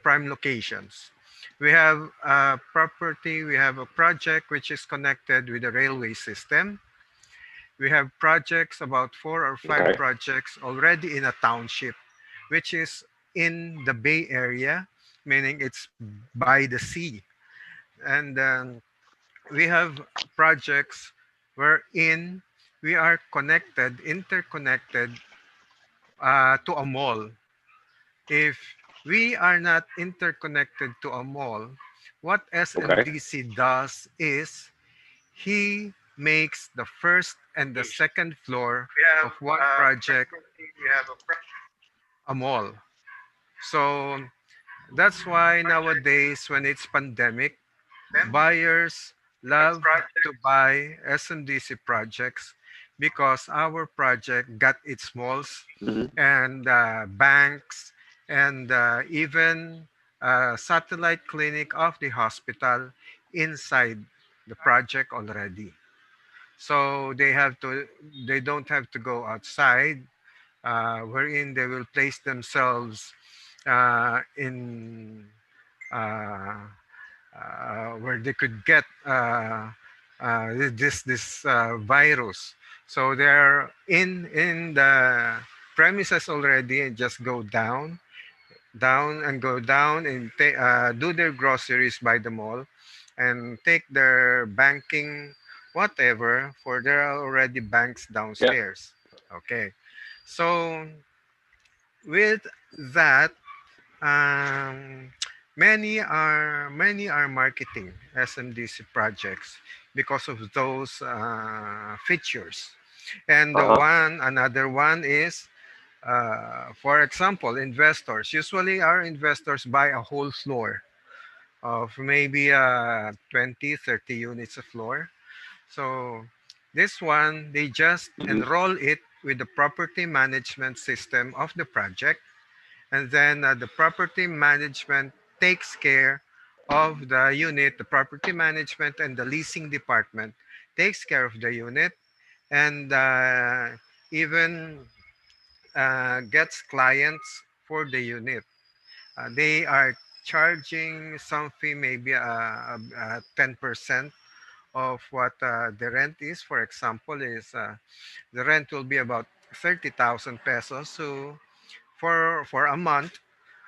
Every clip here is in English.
prime locations. We have a property, we have a project which is connected with the railway system. We have projects, about four or five Okay. projects already in a township, which is in the Bay Area, meaning it's by the sea. And we have projects wherein we are connected, interconnected to a mall. If we are not interconnected to a mall, what Okay. SMDC does is he makes the first and the second floor We have of one project property, we have a a mall. So that's why nowadays, when it's pandemic, them, buyers next love to project. buy SMDC projects because our project got its malls Mm-hmm. and banks and even satellite clinic of the hospital inside the project already. So they don't have to go outside, wherein they will place themselves in uh, where they could get this virus. So they're in the premises already and just go down and go down and do their groceries by the mall and take their banking whatever, for there are already banks Yeah. downstairs. Okay, so with that, um, many are marketing SMDC projects because of those features. And the Uh-huh. one another one is, for example, investors. Usually, our investors buy a whole floor of maybe 20, 30 units a floor. So this one, they just Mm-hmm. enroll it with the property management system of the project, and then the property management takes care of the unit. The property management and the leasing department takes care of the unit, and even gets clients for the unit. They are charging some fee, maybe 10% of what the rent is. For example, is the rent will be about 30,000 pesos. So for a month,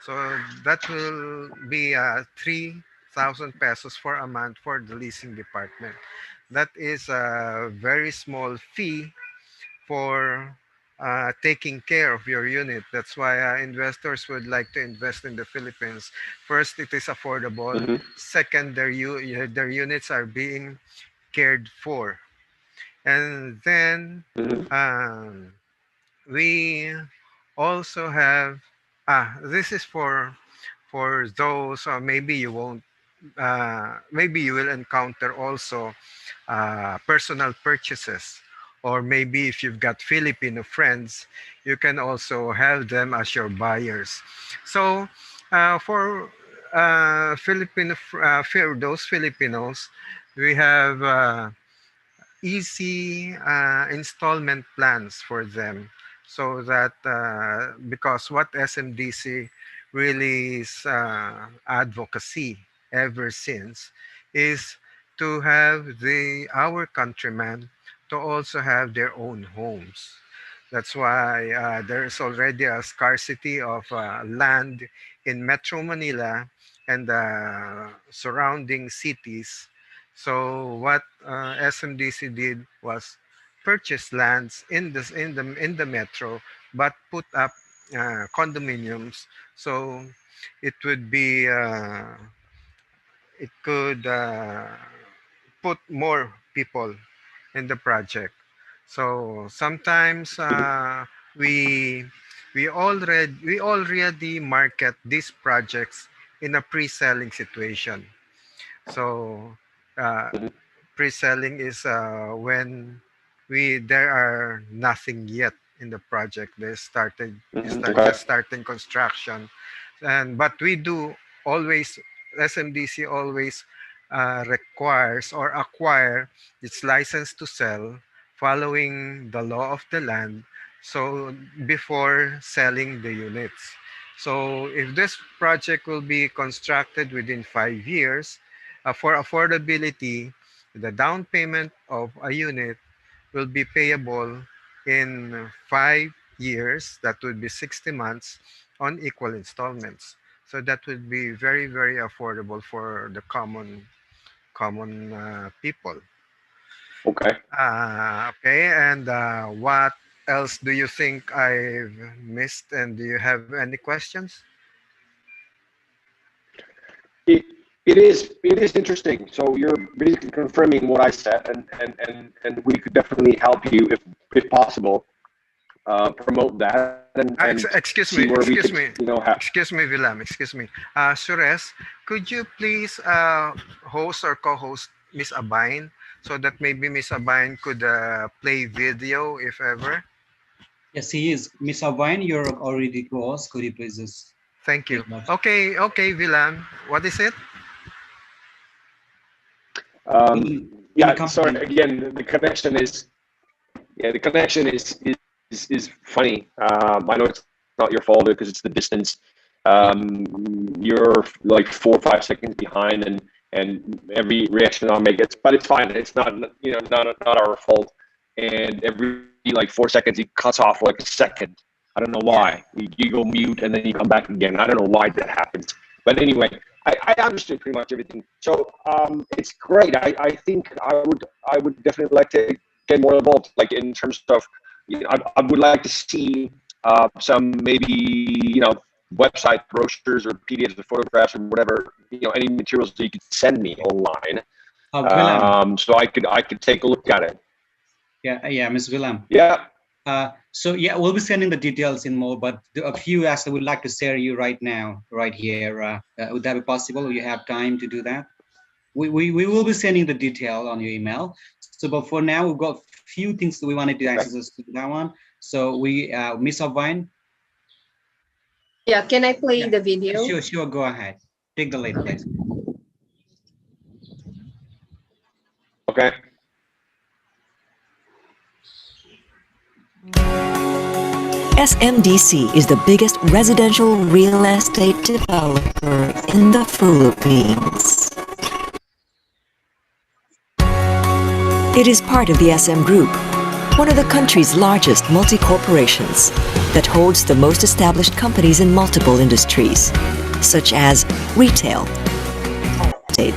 so that will be 3,000 pesos for a month for the leasing department. That is a very small fee for taking care of your unit. That's why investors would like to invest in the Philippines. First, it is affordable. Mm-hmm. Second, their units are being cared for. And then Mm-hmm. um, we also have, this is for those, maybe you won't, maybe you will encounter also personal purchases, or maybe if you've got Filipino friends, you can also have them as your buyers. So for for those Filipinos, we have easy installment plans for them, so that because what SMDC really is advocacy ever since is to have the our countrymen to also have their own homes. That's why there is already a scarcity of land in Metro Manila and the surrounding cities. So what SMDC did was purchase lands in the metro, but put up condominiums. So it would be it could put more people in the project. So sometimes we we already market these projects in a pre-selling situation. So uh, Mm-hmm. pre-selling is when we there are nothing yet in the project. They started Mm-hmm. Okay. just starting construction, and but we do always, SMDC always requires or acquire its license to sell following the law of the land. So before selling the units, So if this project will be constructed within 5 years, for affordability, the down payment of a unit will be payable in 5 years. That would be 60 months on equal installments. So that would be very, very affordable for the common people. Okay. Okay, and what else do you think I've missed? And do you have any questions? It it is interesting. So you're basically confirming what I said, and we could definitely help you if possible, promote that and see Excuse where me, we could, excuse me, have. excuse me, Vilem, excuse me. Sures, could you please host or co-host Miss Abine so that maybe Miss Abine could play video if ever? Yes, he is. Miss Avine, you're already close. Could you please just Thank you. take that? Okay, okay, Vilem. What is it? In the Yeah. Sorry. company. Again, the connection is, yeah, the connection is funny. I know it's not your fault because it's the distance. You're like 4 or 5 seconds behind, and every reaction I'll make, but it's fine. It's not, not our fault. And every like 4 seconds, it cuts off for like a second. I don't know why. Yeah. You go mute and then you come back again. I don't know why that happens. But anyway, I understood pretty much everything. So it's great. I think I would definitely like to get more involved, like in terms of, I would like to see some, maybe, website brochures or PDFs of photographs or whatever, any materials that you could send me online, Willem. so I could take a look at it. Yeah, Miss Willem. Yeah. So yeah, we'll be sending the details in more, but a few as I would like to share you right now, right here. Would that be possible? Will you have time to do that? We will be sending the detail on your email. So, but for now, we've got few things that we wanted to access to that one. So we, Miss Avine. Yeah, can I play Yeah, the video? sure. Go ahead. Take the lead, please. Okay. SMDC is the biggest residential real estate developer in the Philippines. It is part of the SM Group, one of the country's largest multi-corporations that holds the most established companies in multiple industries, such as retail, estate,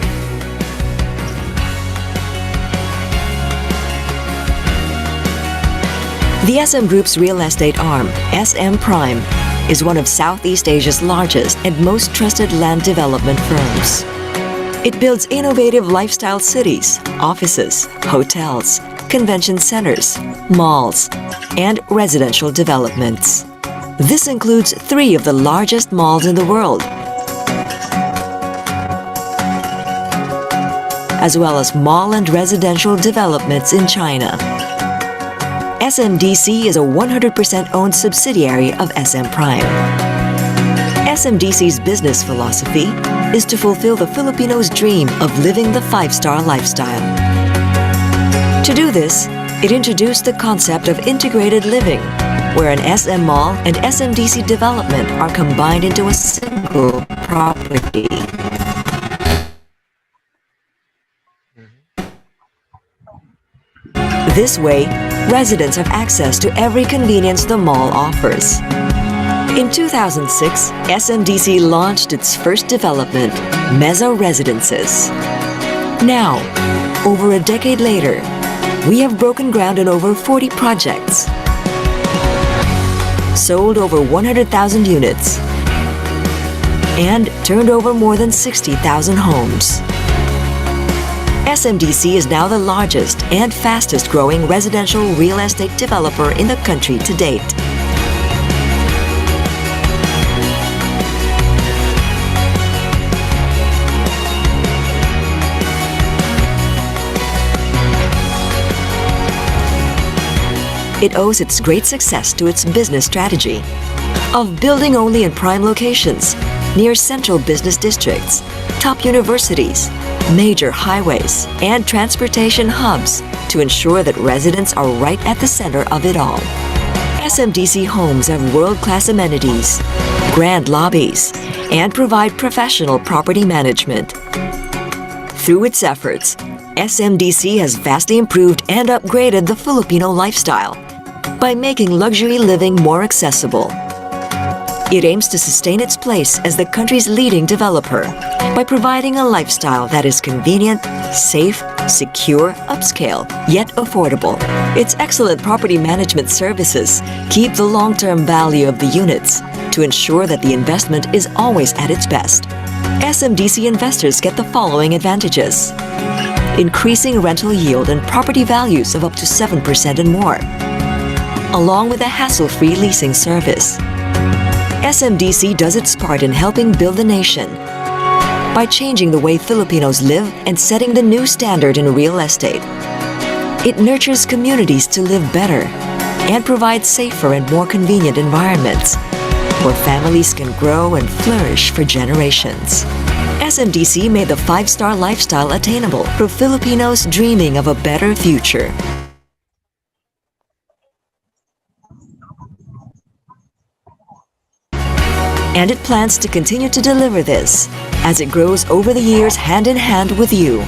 the SM Group's real estate arm, SM Prime, is one of Southeast Asia's largest and most trusted land development firms. It builds innovative lifestyle cities, offices, hotels, convention centers, malls, and residential developments. This includes 3 of the largest malls in the world, as well as mall and residential developments in China. SMDC is a 100% owned subsidiary of SM Prime. SMDC's business philosophy is to fulfill the Filipino's dream of living the 5-star lifestyle. To do this, it introduced the concept of integrated living, where an SM mall and SMDC development are combined into a single property. This way, residents have access to every convenience the mall offers. In 2006, SMDC launched its first development, Mezzo Residences. Now, over a decade later, we have broken ground on over 40 projects, sold over 100,000 units, and turned over more than 60,000 homes. SMDC is now the largest and fastest growing residential real estate developer in the country to date. It owes its great success to its business strategy of building only in prime locations, near central business districts, top universities, major highways, and transportation hubs to ensure that residents are right at the center of it all. SMDC homes have world-class amenities, grand lobbies, and provide professional property management. Through its efforts, SMDC has vastly improved and upgraded the Filipino lifestyle by making luxury living more accessible. It aims to sustain its place as the country's leading developer by providing a lifestyle that is convenient, safe, secure, upscale, yet affordable. Its excellent property management services keep the long-term value of the units to ensure that the investment is always at its best. SMDC investors get the following advantages: increasing rental yield and property values of up to 7% and more, along with a hassle-free leasing service. SMDC does its part in helping build the nation by changing the way Filipinos live and setting the new standard in real estate. It nurtures communities to live better and provides safer and more convenient environments where families can grow and flourish for generations. SMDC made the 5-star lifestyle attainable for Filipinos dreaming of a better future. And it plans to continue to deliver this as it grows over the years hand in hand with you.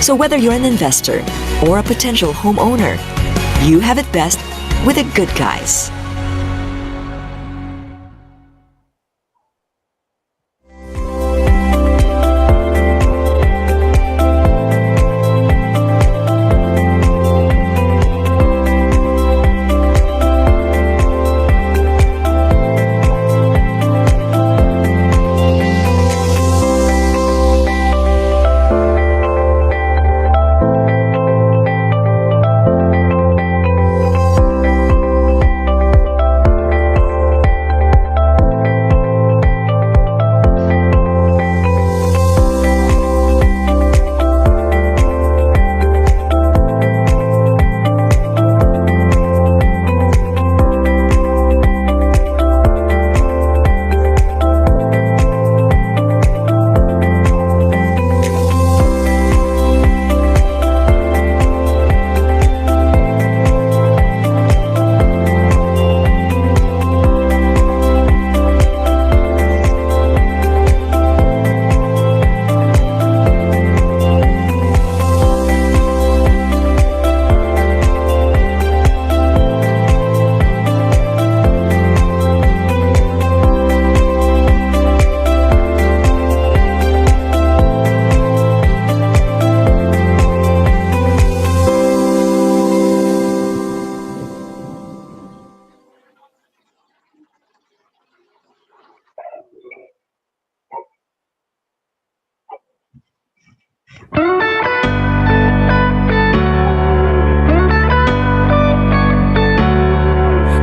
So whether you're an investor or a potential homeowner, you have it best with the good guys.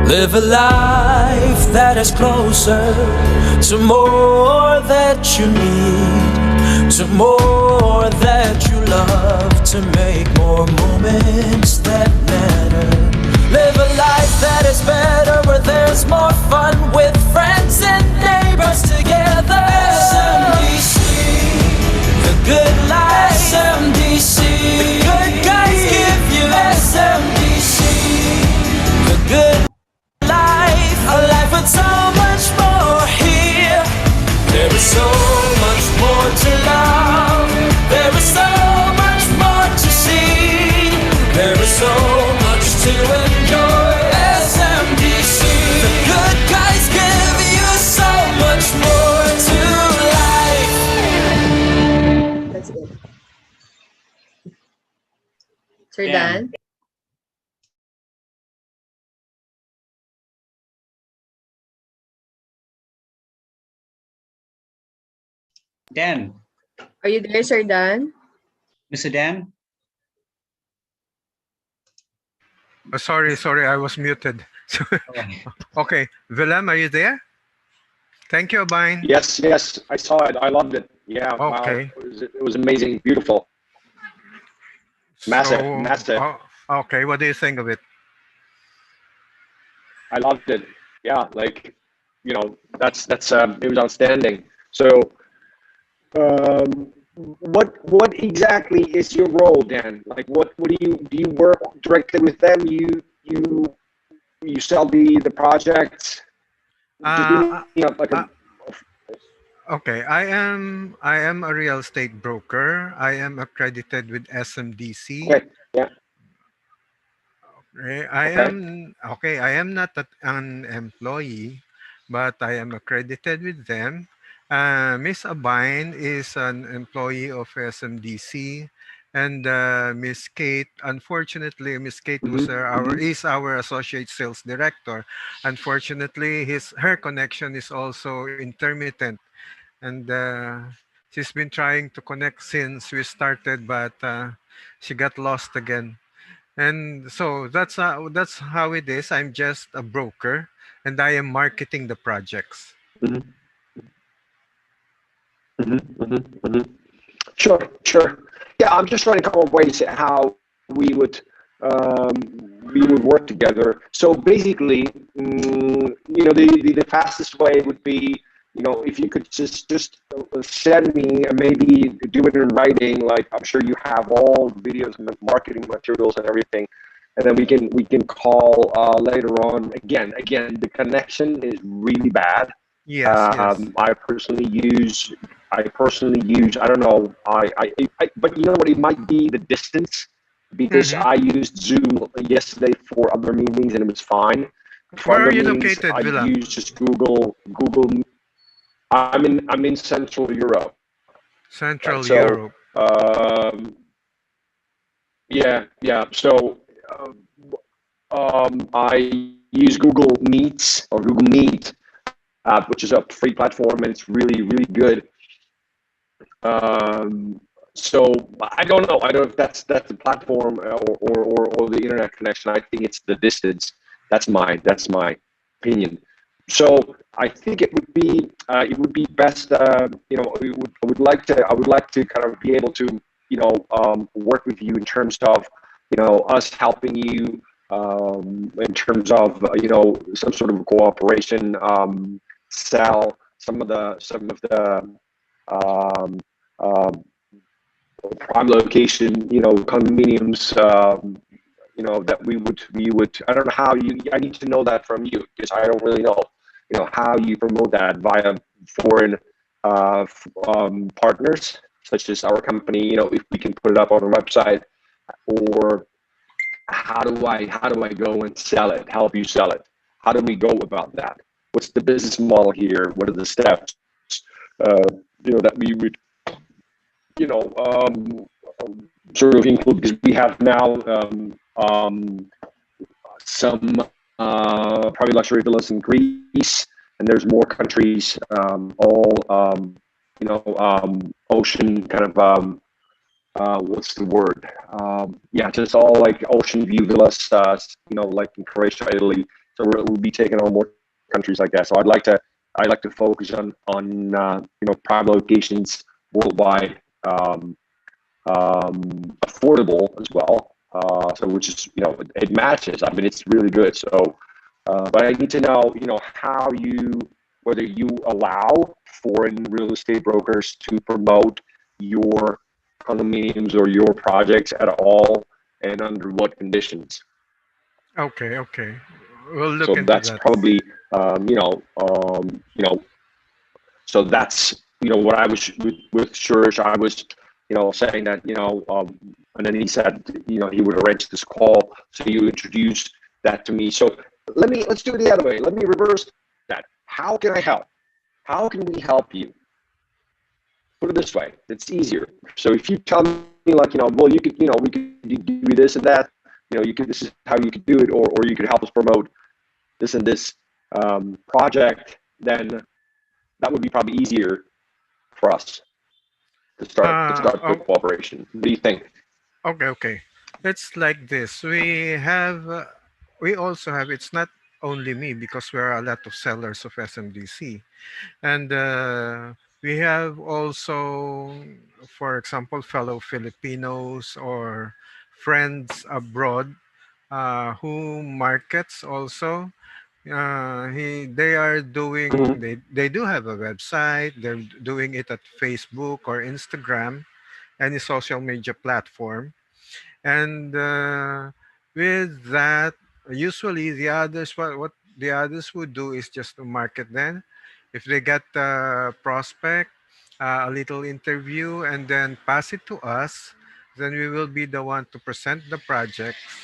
Live a life that is closer to more that you need, to more that you love, to make more moments that matter. Live a life that is better, where there's more fun with friends and neighbors together. SMDC, the good life. SMDC, the good guys give you. SMDC, the good life, a life with so much more here. There is so much more to love. There is so much more to see. There is so much to enjoy. SMDC, the good guys give you so much more to life. That's good. Sir Dan. Dan? Dan, Are you there, Sir Dan? Mr. Dan? Sorry, I was muted. Okay, Vilem, are you there? Thank you, Abine. Yes, yes, I saw it. I loved it. Yeah, wow. Okay. It was amazing, beautiful, massive, So, massive. okay, what do you think of it? I loved it. Yeah, like, you know, that's it was outstanding. So, what exactly is your role, Dan? Like, what do you work directly with them? You you sell the projects. Just give Uh, me uh, like a uh, okay, I am a real estate broker. I am accredited with SMDC. okay, yeah, I okay. am okay. I am not an employee, but I am accredited with them. Miss Abine is an employee of SMDC, and Miss Kate. Unfortunately, Miss Kate was Mm-hmm, our mm-hmm, is our associate sales director. Unfortunately, his her connection is also intermittent, and she's been trying to connect since we started, but she got lost again. And so that's how it is. I'm just a broker, and I am marketing the projects. mm-hmm, mm-hmm, mm-hmm, mm-hmm. Sure, sure. Yeah, I'm just trying to come up with ways how we would work together. So basically, the fastest way would be, if you could just send me, maybe do it in writing. Like, I'm sure you have all the videos and the marketing materials and everything, and then we can call later on. Again, the connection is really bad. Yes, yes. I personally use. I don't know. But you know what? It might be the distance, because Mm-hmm. I used Zoom yesterday for other meetings and it was fine. For Where are other you meetings, located, I Vilem? use just Google. I'm in Central Europe, right? Central So Europe. yeah, yeah. So I use Google Meets or Google Meet, which is a free platform, and it's really really good. Um, so I don't know. I don't know if that's the platform, or the internet connection. I think it's the distance. That's my opinion. So I think it would be best. I would like to kind of be able to work with you in terms of us helping you, in terms of some sort of cooperation, sell some of the um, um, prime location, condominiums, that we would. I don't know how you. I need to know that from you, because I don't really know, how you promote that via foreign partners, such as our company. If we can put it up on our website, or how do I go and sell it? Help you sell it? How do we go about that? What's the business model here? What are the steps? That we would you know, sort of include, because we have now some private luxury villas in Greece, and there's more countries, all ocean kind of, what's the word? Yeah, just all like ocean view villas, like in Croatia, Italy. So we'll be taking on more countries like that. So I'd like to focus on prime locations worldwide, affordable as well. So which is, it matches. I mean, it's really good. So, but I need to know, whether you allow foreign real estate brokers to promote your condominiums or your projects at all, and under what conditions. Okay, okay. We'll So look into that's that. probably, um, you know, um, you know, so that's what I was with Shurish. I was saying that, and then he said he would arrange this call. So you introduced that to me. So let's do it the other way. Let me reverse that. How can I help? How can we help you? Put it this way, it's easier. So if you tell me, like, well, we could do this and that, this is how you could do it, or you could help us promote this and this project, then that would be probably easier for us to start the Oh, cooperation. What do you think? okay, okay. It's like this. We also have. It's not only me because we are a lot of sellers of SMDC, and we have also, for example, fellow Filipinos or friends abroad who markets also. They are doing. Mm-hmm. They do have a website. They're doing it at Facebook or Instagram, any social media platform, and with that, usually the others, what the others would do is just to market them. If they get a prospect, a little interview, and then pass it to us, then we will be the one to present the projects.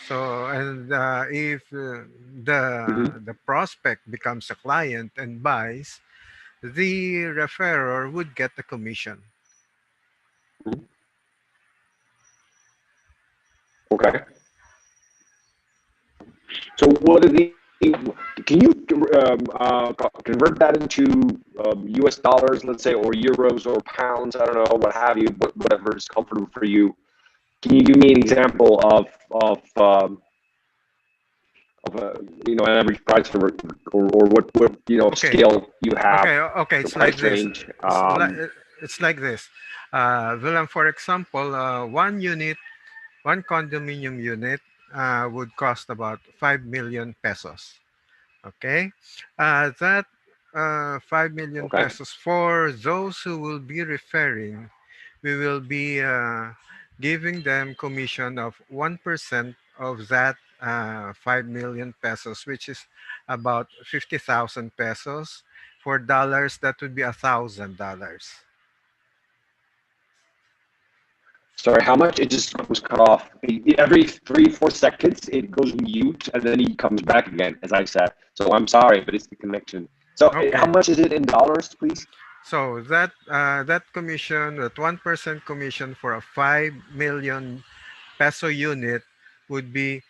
So, and if the prospect becomes a client and buys, the referrer would get the commission. Mhm. Okay. So what are the? Can you convert that into U.S. dollars, let's say, or euros or pounds? I don't know, what have you, whatever is comfortable for you. Can you give me an example of an average price or what Okay, scale you have, okay. the It's like price this. range? It's like it's like this. Vilem, for example, one unit, one condominium unit, would cost about 5 million pesos. Okay, that 5 million Okay. pesos for those who will be referring, we will be giving them commission of 1% of that 5 million pesos, which is about 50,000 pesos. For dollars, that would be $1,000. Sorry, how much? It just was cut off. Every 3 4 seconds, it goes mute and then he comes back again, as I said. So I'm sorry, but it's the connection. So how Okay. much is it in dollars, please? So that commission, that 1% commission for a 5 million peso unit would be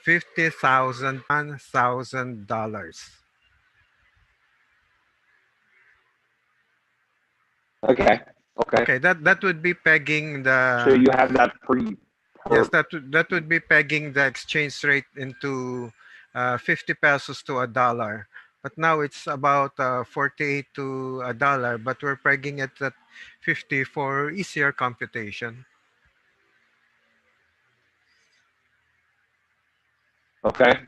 50,000 $1,000. Okay. Okay. Okay, that would be pegging So the you have that yes, per that would be pegging the exchange rate into 50 pesos to a dollar. But now it's about 48 to a dollar, but we're pegging it at 50 for easier computation. okay.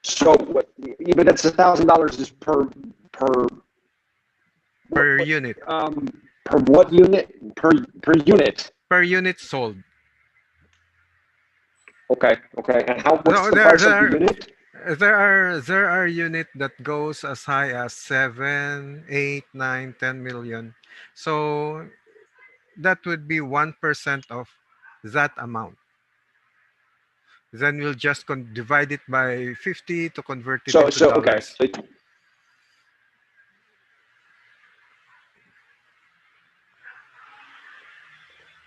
So what? Yeah, but that's $1,000 is per Per what unit. per what unit per unit? Per unit sold. Okay. Okay. And how? What's No, the price of the unit? there are unit that goes as high as 7, 8, 9, 10 million. So that would be 1% of that amount. Then we'll just divide it by 50 to convert it into Okay. dollars. So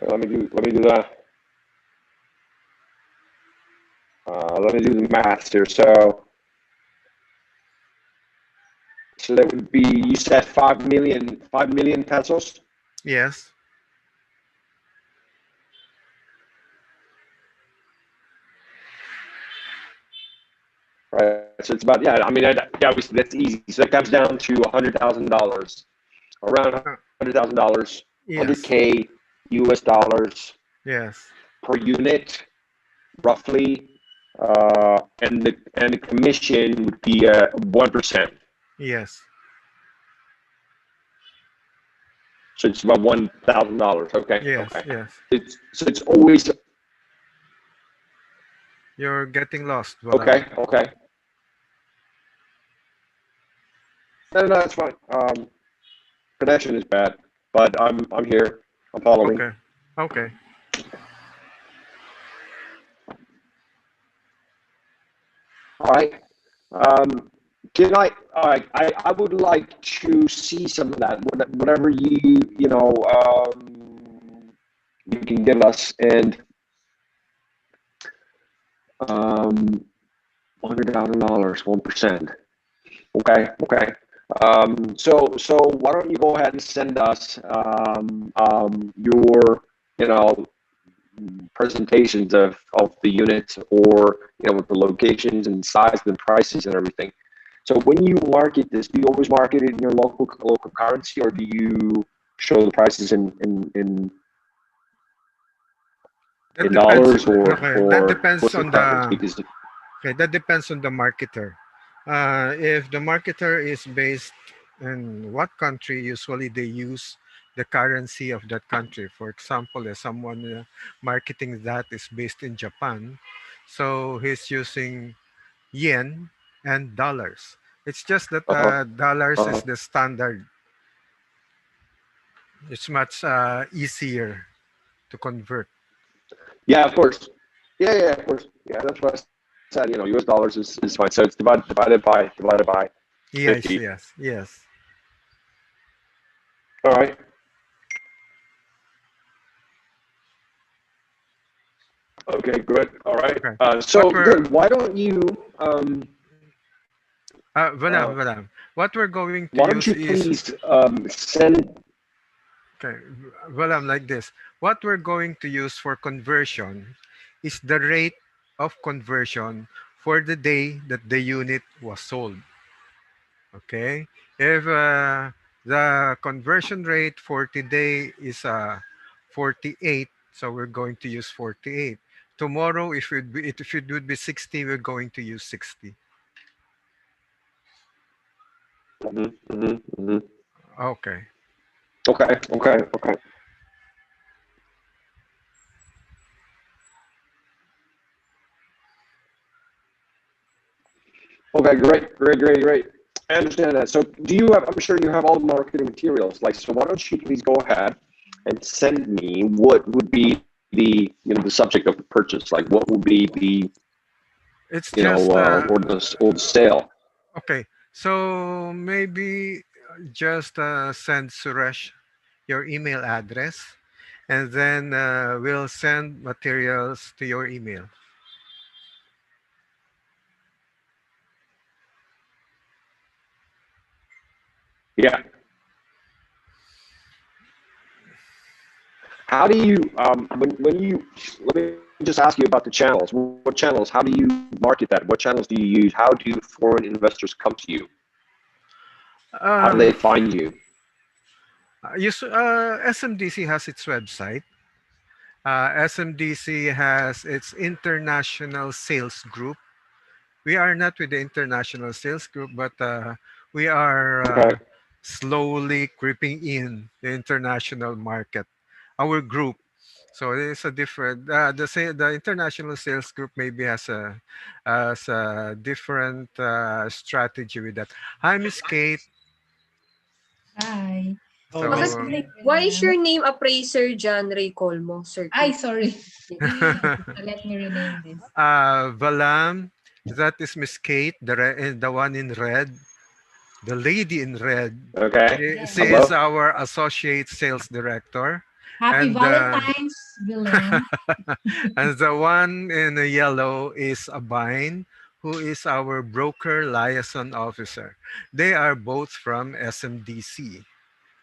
let me do that. Let me do the math here. So that would be, you said 5 million pesos, Yes. right? So it's about, yeah. I mean, yeah, obviously that's easy. So that comes down to $100,000, around Uh, $100,000, hundred yes. k U.S. dollars Yes. per unit, roughly. And the commission would be 1%. Yes. So it's about $1,000. Okay, Yes. okay. Yes. It's always You're getting lost, Valam. okay, okay. No, no, it's fine. Connection is bad, but I'm here. I'm following. Okay. Okay. All right. Um, can I? All right. I would like to see some of that. Whatever you can give us, and um, $100,000, 1%. Okay. Okay. So why don't you go ahead and send us your you know presentations of the units, or with the locations and size and prices and everything. So when you market this, do you always market it in your local currency, or do you show the prices That in depends. dollars Okay. That or depends what's your on preference? the Because okay. That depends on the marketer. If the marketer is based in what country, usually they use the currency of that country. For example, if someone marketing that is based in Japan, so he's using yen and dollars. It's just that Uh-huh. dollars is Uh-huh. the standard. It's much easier to convert. Yeah, of course. Yeah, of course. Yeah, that's what I said. US dollars is fine. So it's divided by 50. Yes, yes, yes. All right. Okay, good. All right. Okay. So What good. we're Why don't you um Valam, uh Valam. What we're going to why don't use you is please send. okay. Valam, like this. What we're going to use for conversion is the rate of conversion for the day that the unit was sold. Okay. If the conversion rate for today is 48, so we're going to use 48. Tomorrow, if it would be 60, we're going to use 60. Mhm, mhm, mhm. Okay. Okay. Okay, great. I understand that. So do you have, I'm sure you have all the marketing materials. Like, so why don't you please go ahead and send me what would be the subject of the purchase? Like, what would be It's just or the sale? okay. So maybe just send Suresh your email address, and then we'll send materials to your email. Yeah. How do you when you let me just ask you about the channels. What channels? How do you market that? What channels do you use? How do foreign investors come to you? How do they Uh, find you? SMDC has its website. SMDC has its international sales group. We are not with the international sales group, but we are Okay. slowly creeping in the international market. Our group. So it's a different. The international sales group maybe has a different strategy with that. Hi, Miss Kate. Hi. Bakit, What's So your name, why is William? your name Appraiser John Ray Colmo, Sir Ay, Keith? sorry. Yeah. So let me rename this. Valam, that is Miss Kate, the one in red, the lady in red. Okay. She Yes. is Hello. our associate sales director, Happy and Valentine's, Vilem. and the one in the yellow is Abine, who is our broker liaison officer. They are both from SMDC.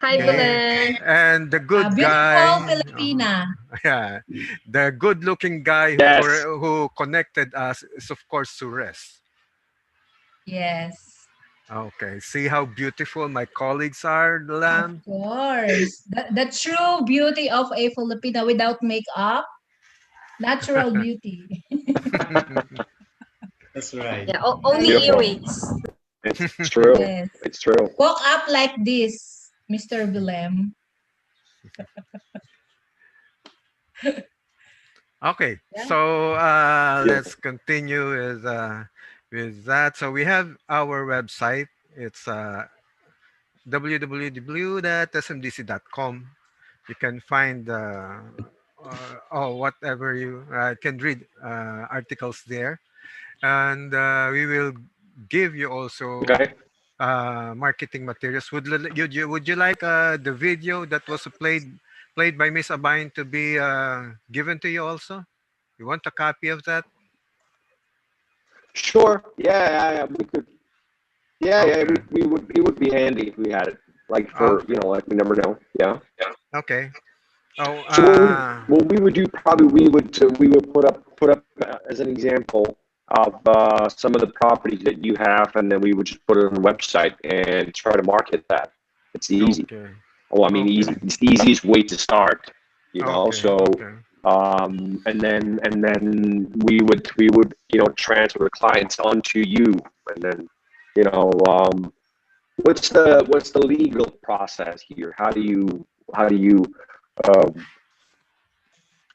Hi, Okay, Yes. Belen. and the good Beautiful guy, Filipina. yeah, the good-looking guy Yes. who connected us is of course Sures. Yes. Okay, see how beautiful my colleagues are, Of Lam. course. The true beauty of a Filipina without makeup, natural beauty. That's right. Yeah, Right only Beautiful. there. earwigs. It's true. Yes. It's true. Walk up like this, Mr. Vilem. Okay, Yeah. so let's Beautiful. continue with that. So we have our website. It's www.smdc.com. You can find whatever you can read articles there, and we will give you also Okay. marketing materials. Would you like the video that was played by Miss Abain to be given to you also? You want a copy of that? Sure. Yeah. We could. Yeah. Okay. We would. It would be handy if we had it. Like for Okay. like we never know. Yeah. Okay. Oh, So what we would do probably we would put up as an example of some of the properties that you have, and then we would just put it on the website and try to market that. It's easy. okay. Well, I mean, Okay. easy. It's the easiest way to start. Okay. So Okay. and then we would transfer the clients onto you, and then what's the legal process here? How do you um,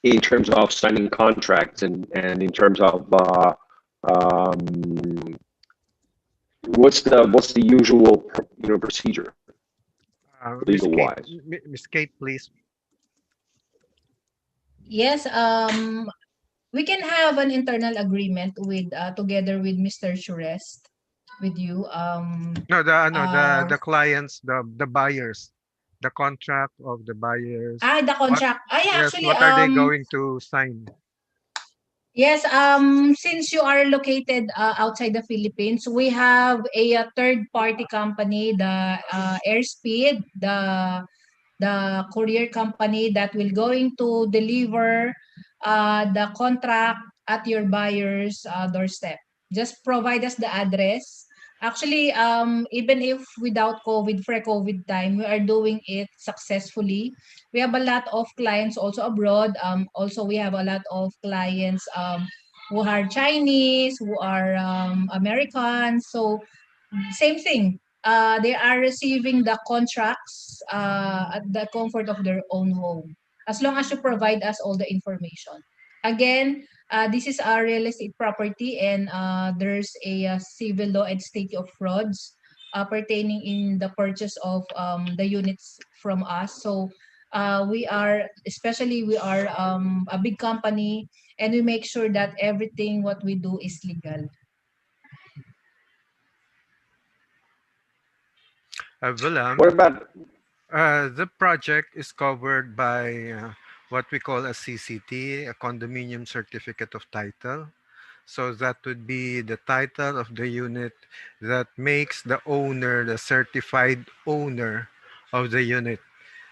in terms of signing contracts and in terms of um, what's the usual procedure Miss legal Kate, wise? Miss Kate, please. Yes, we can have an internal agreement with together with Mr. Shurest with you. No, Uh, the clients, the buyers, the contract of the buyers. the What contract. Yeah, yes, actually, what are they going to sign? yes, since you are located outside the Philippines, we have a, third party company, the Airspeed, the courier company that will going to deliver the contract at your buyer's doorstep. Just provide us the address. Actually, even if without COVID, pre-COVID time, we are doing it successfully. We have a lot of clients also abroad. Also, we have a lot of clients who are Chinese, who are Americans. So, same thing. They are receiving the contracts at the comfort of their own home, as long as you provide us all the information. Again, this is a real estate property, and there's a, civil law and state of frauds pertaining in the purchase of the units from us. So especially we are a big company, and we make sure that everything what we do is legal. Vilem, What about the project is covered by what we call a CCT, a condominium certificate of title. So that would be the title of the unit that makes the owner the certified owner of the unit.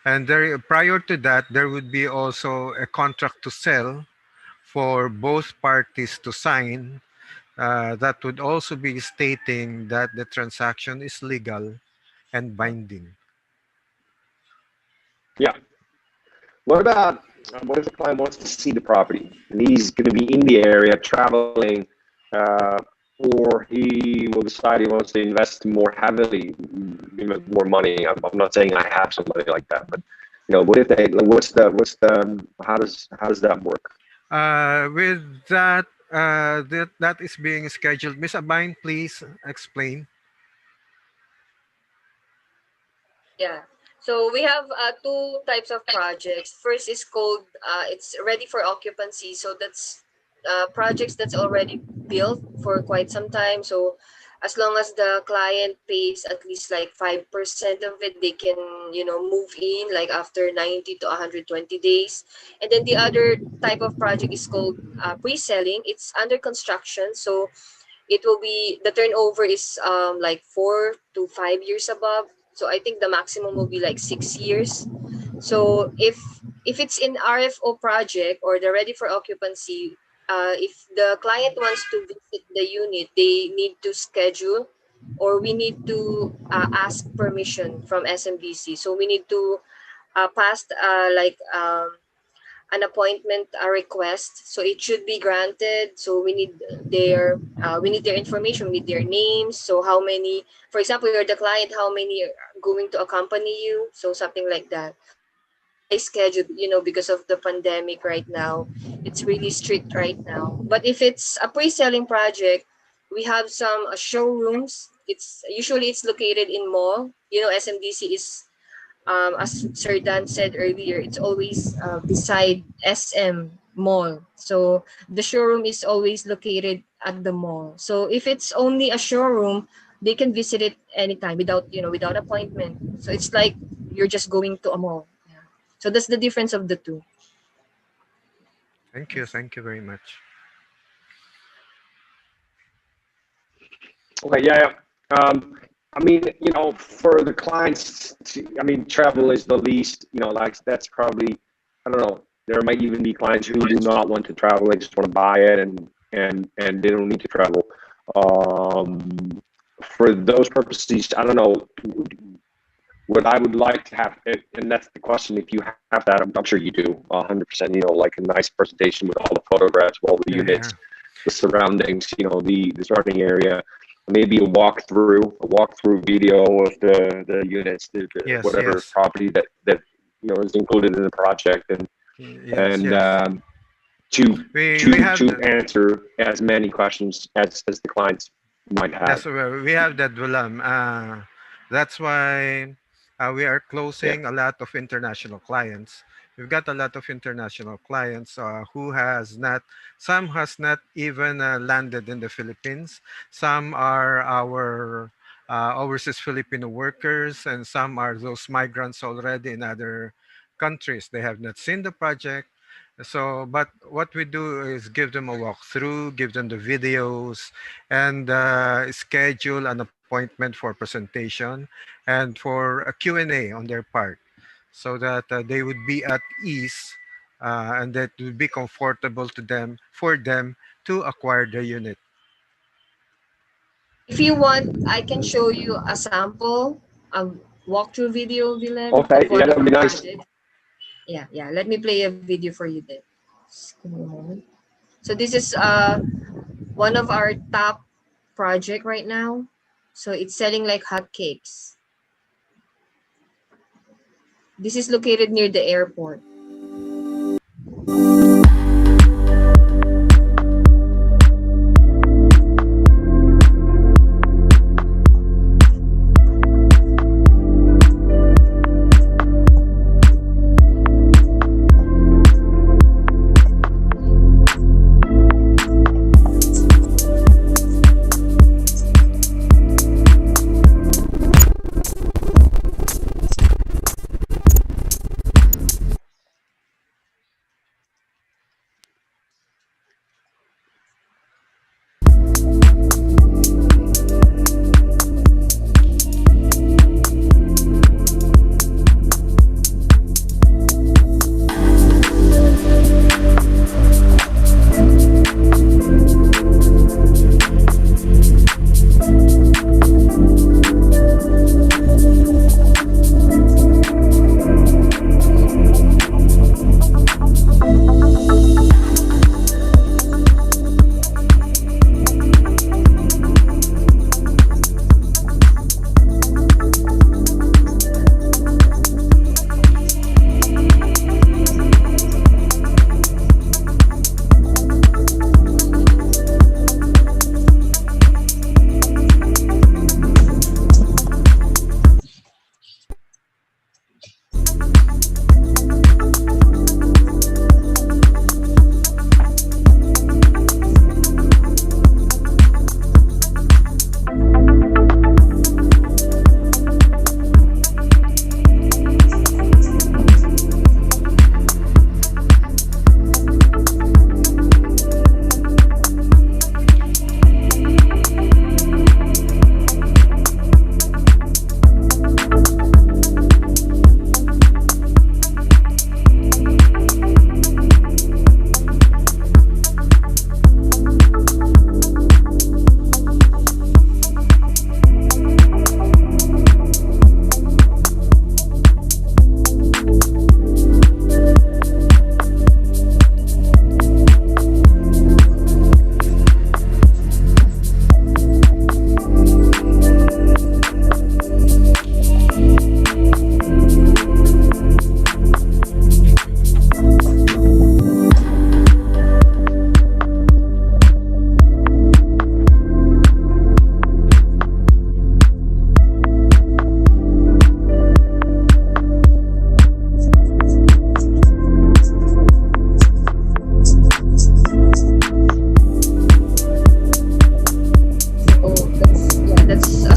And there, prior to that, there would be also a contract to sell for both parties to sign. That would also be stating that the transaction is legal and binding. yeah? What about what if the client wants to see the property and he's going to be in the area traveling, uh, or he will decide he wants to invest more heavily, more money? I'm not saying I have somebody like that, but what if they? What's the how does that work? With that, that is being scheduled. Miss Abine, please explain. Yeah. So we have two types of projects. First is called it's ready for occupancy. So that's projects that's already built for quite some time. So as long as the client pays at least like 5% of it, they can, move in like after 90 to 120 days. And then the other type of project is called pre-selling. It's under construction. So it will be the turnover is like 4 to 5 years above. So I think the maximum will be like 6 years. So if it's in RFO project or the ready for occupancy, if the client wants to visit the unit, they need to schedule, or we need to ask permission from SMBC. So we need to pass an appointment a request, so it should be granted. So we need their information, we need their names. So how many, for example, you're the client, how many are going to accompany you, so something like that. So it's very scheduled, because of the pandemic right now. It's really strict right now. But if it's a pre-selling project, we have some showrooms. It's located in mall. SMDC is, as Sir Dan said earlier, it's always beside SM Mall. So the showroom is always located at the mall. So if it's only a showroom, they can visit it anytime without appointment. So it's like you're just going to a mall. Yeah. So that's the difference of the two. Thank you. Thank you very much. Okay, yeah, yeah. I mean, for the clients, I mean, travel is the least, like that's probably, I don't know. There might even be clients who do not want to travel; they just want to buy it, and they don't need to travel. Um, for those purposes, I don't know what I would like to have, and that's the question. If you have that, I'm sure you do, 100%. Like a nice presentation with all the photographs, all the Yeah, yeah. units, the surroundings, the surrounding area, maybe a walkthrough video of the units, Yes, whatever yes. property that is included in the project, Yes, and yes. to We have answer as many questions as the clients might have. That's where we have that Vilem. That's why we are Yeah. closing a lot of international clients. We've got a lot of international clients who has not, some has not even landed in the Philippines. Some are our overseas Filipino workers, and some are those migrants already in other countries. They have not seen the project. So, but what we do is give them a walkthrough, give them the videos, and schedule an appointment for presentation and for a Q&A on their part so that they would be at ease and that would be comfortable to them for them to acquire the unit. If you want, I can show you a sample, a walkthrough video, Vilem, Okay, of yeah, one of that'd our be nice. projects. Yeah, yeah. Let me play a video for you then. Just give me a moment. So this is one of our top project right now. So it's selling like hotcakes. This is located near the airport.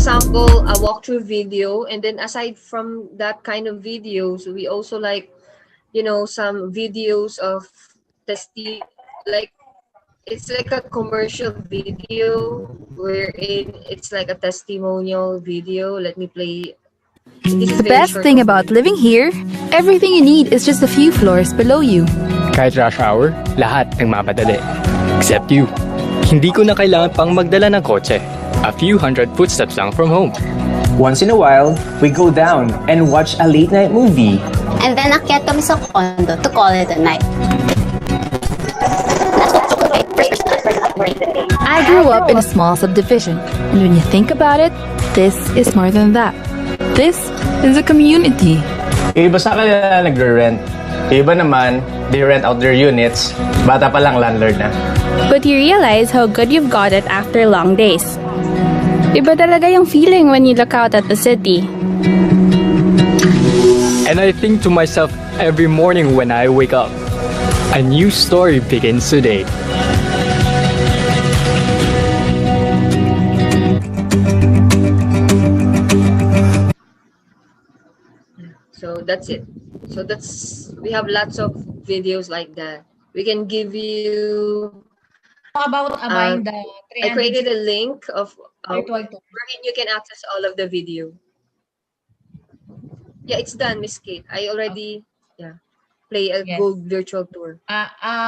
Sample, a walkthrough video, and then aside from that kind of videos, we also like, some videos of testi like it's like a commercial video wherein it's like a testimonial video. Let me play. This is The very best short thing of about video. living here, everything you need is just a few floors below you. Kahit rush hour, lahat ang mapadali. Except you. Hindi ko na kailangan pang magdala ng kotse. A few hundred footsteps lang from home. Once in a while, we go down and watch a late-night movie. And then akyat kami sa condo to call it a night. I grew up in a small subdivision, and when you think about it, this is more than that. This is a community. Yung iba sa kanila nagre-rent. Yung iba naman, they rent out their units. Bata pa lang landlord na. But you realize how good you've got it after long days. Iba talaga yung feeling when you look out at the city. And I think to myself every morning when I wake up, a new story begins today. So that's it. So we have lots of videos like that. We can give you. How about buying the I created a link of virtual tour? wherein you can access all of the video. Yeah, it's done, Miss Kate. I already play a Yes. gold virtual tour.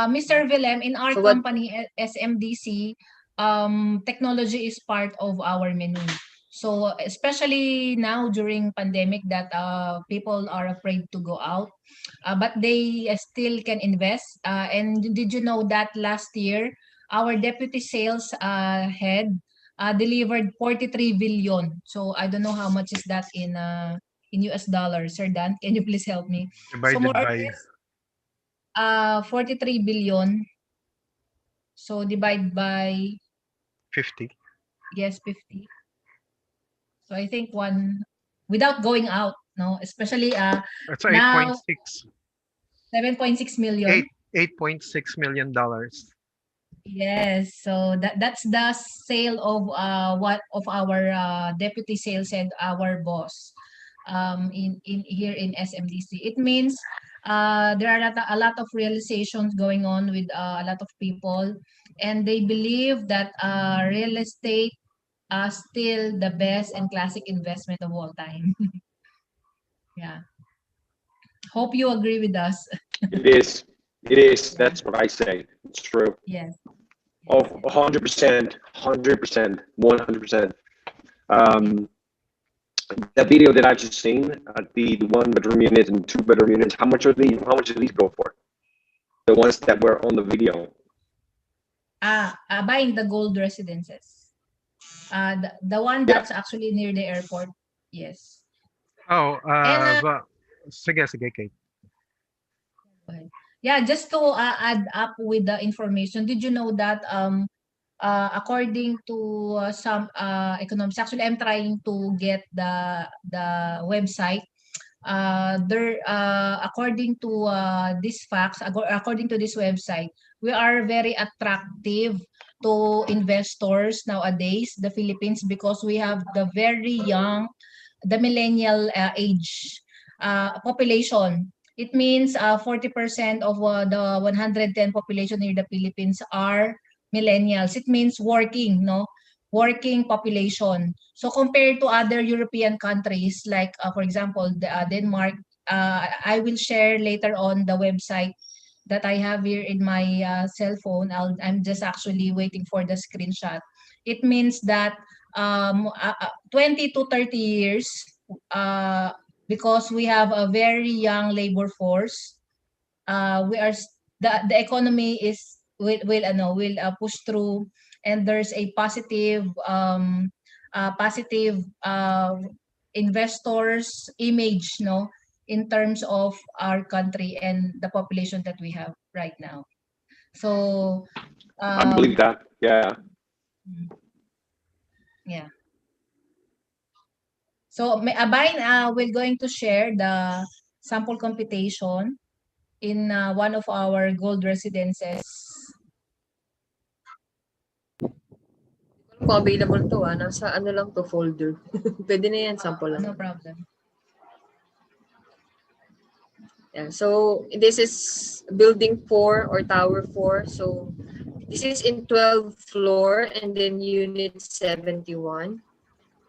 Mr. Vilem, in our So what- company SMDC, technology is part of our menu. So especially now during pandemic that people are afraid to go out, but they still can invest. And did you know that last year our deputy sales head delivered 43 billion. So I don't know how much is that in US dollars. Sir Dan, can you please help me? So more Divided or by less 43 billion. So divide by 50. yes 50. So I think one without going out, no, especially That's now 8.6. 7.6 million. $8.6 million. Yes, so that's the sale of what of our deputy sales and our boss in here in SMDC. It means there are a lot of realizations going on with a lot of people, and they believe that real estate still the best and classic investment of all time. Yeah. Hope you agree with us. It is. It is. Yeah. That's what I say. It's true. Yes. Of 100%, 100%, 100%. Um, the video that I just seen, the one bedroom unit and two bedroom units, how much are these? How much do these go for? The ones that were on the video. Buying the gold residences. The one Yeah. that's actually near the airport. Yes. Oh, And sige, Kate. yeah, just to add up with the information, did you know that according to some economics, actually I'm trying to get the website. There according to these facts, according to this website, we are very attractive to investors nowadays, the Philippines, because we have the very young, the millennial age population. It means 40% of the 110 population in the Philippines are millennials. It means working, no? Working population. So compared to other European countries, like for example, Denmark, I will share later on the website that I have here in my cell phone. I'm just actually waiting for the screenshot. It means that 20 to 30 years, uh, because we have a very young labor force, we are the economy is will push through, and there's a positive investors image, no, in terms of our country and the population that we have right now. So I believe that. Yeah. yeah. So Abain we're going to share the sample computation in one of our gold residences. Kung available to nasa ano lang to folder. Pwede na yan, sample lang. No problem. Yeah, so this is building 4 or tower 4. So this is in 12th floor and then unit 71.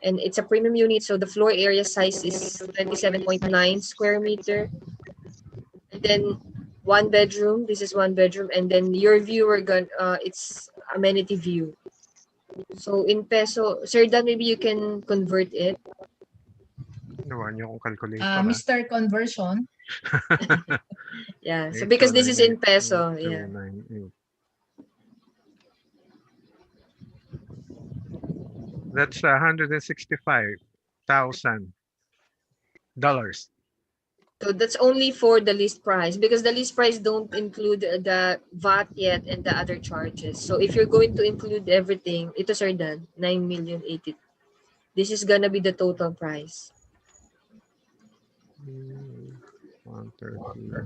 And it's a premium unit, so the floor area size is 27.9 square meter. And then one bedroom, this is one bedroom, and then your view it's amenity view. So in peso, Sir Dan, maybe you can convert it. Nawan yung calculator. Mr. Conversion. Yeah, so because this is in peso, yeah. That's $165,000. So that's only for the list price, because the list price don't include the VAT yet and the other charges. So if you're going to include everything, ito sir Dan, 9,080,000. This is gonna be the total price. 130.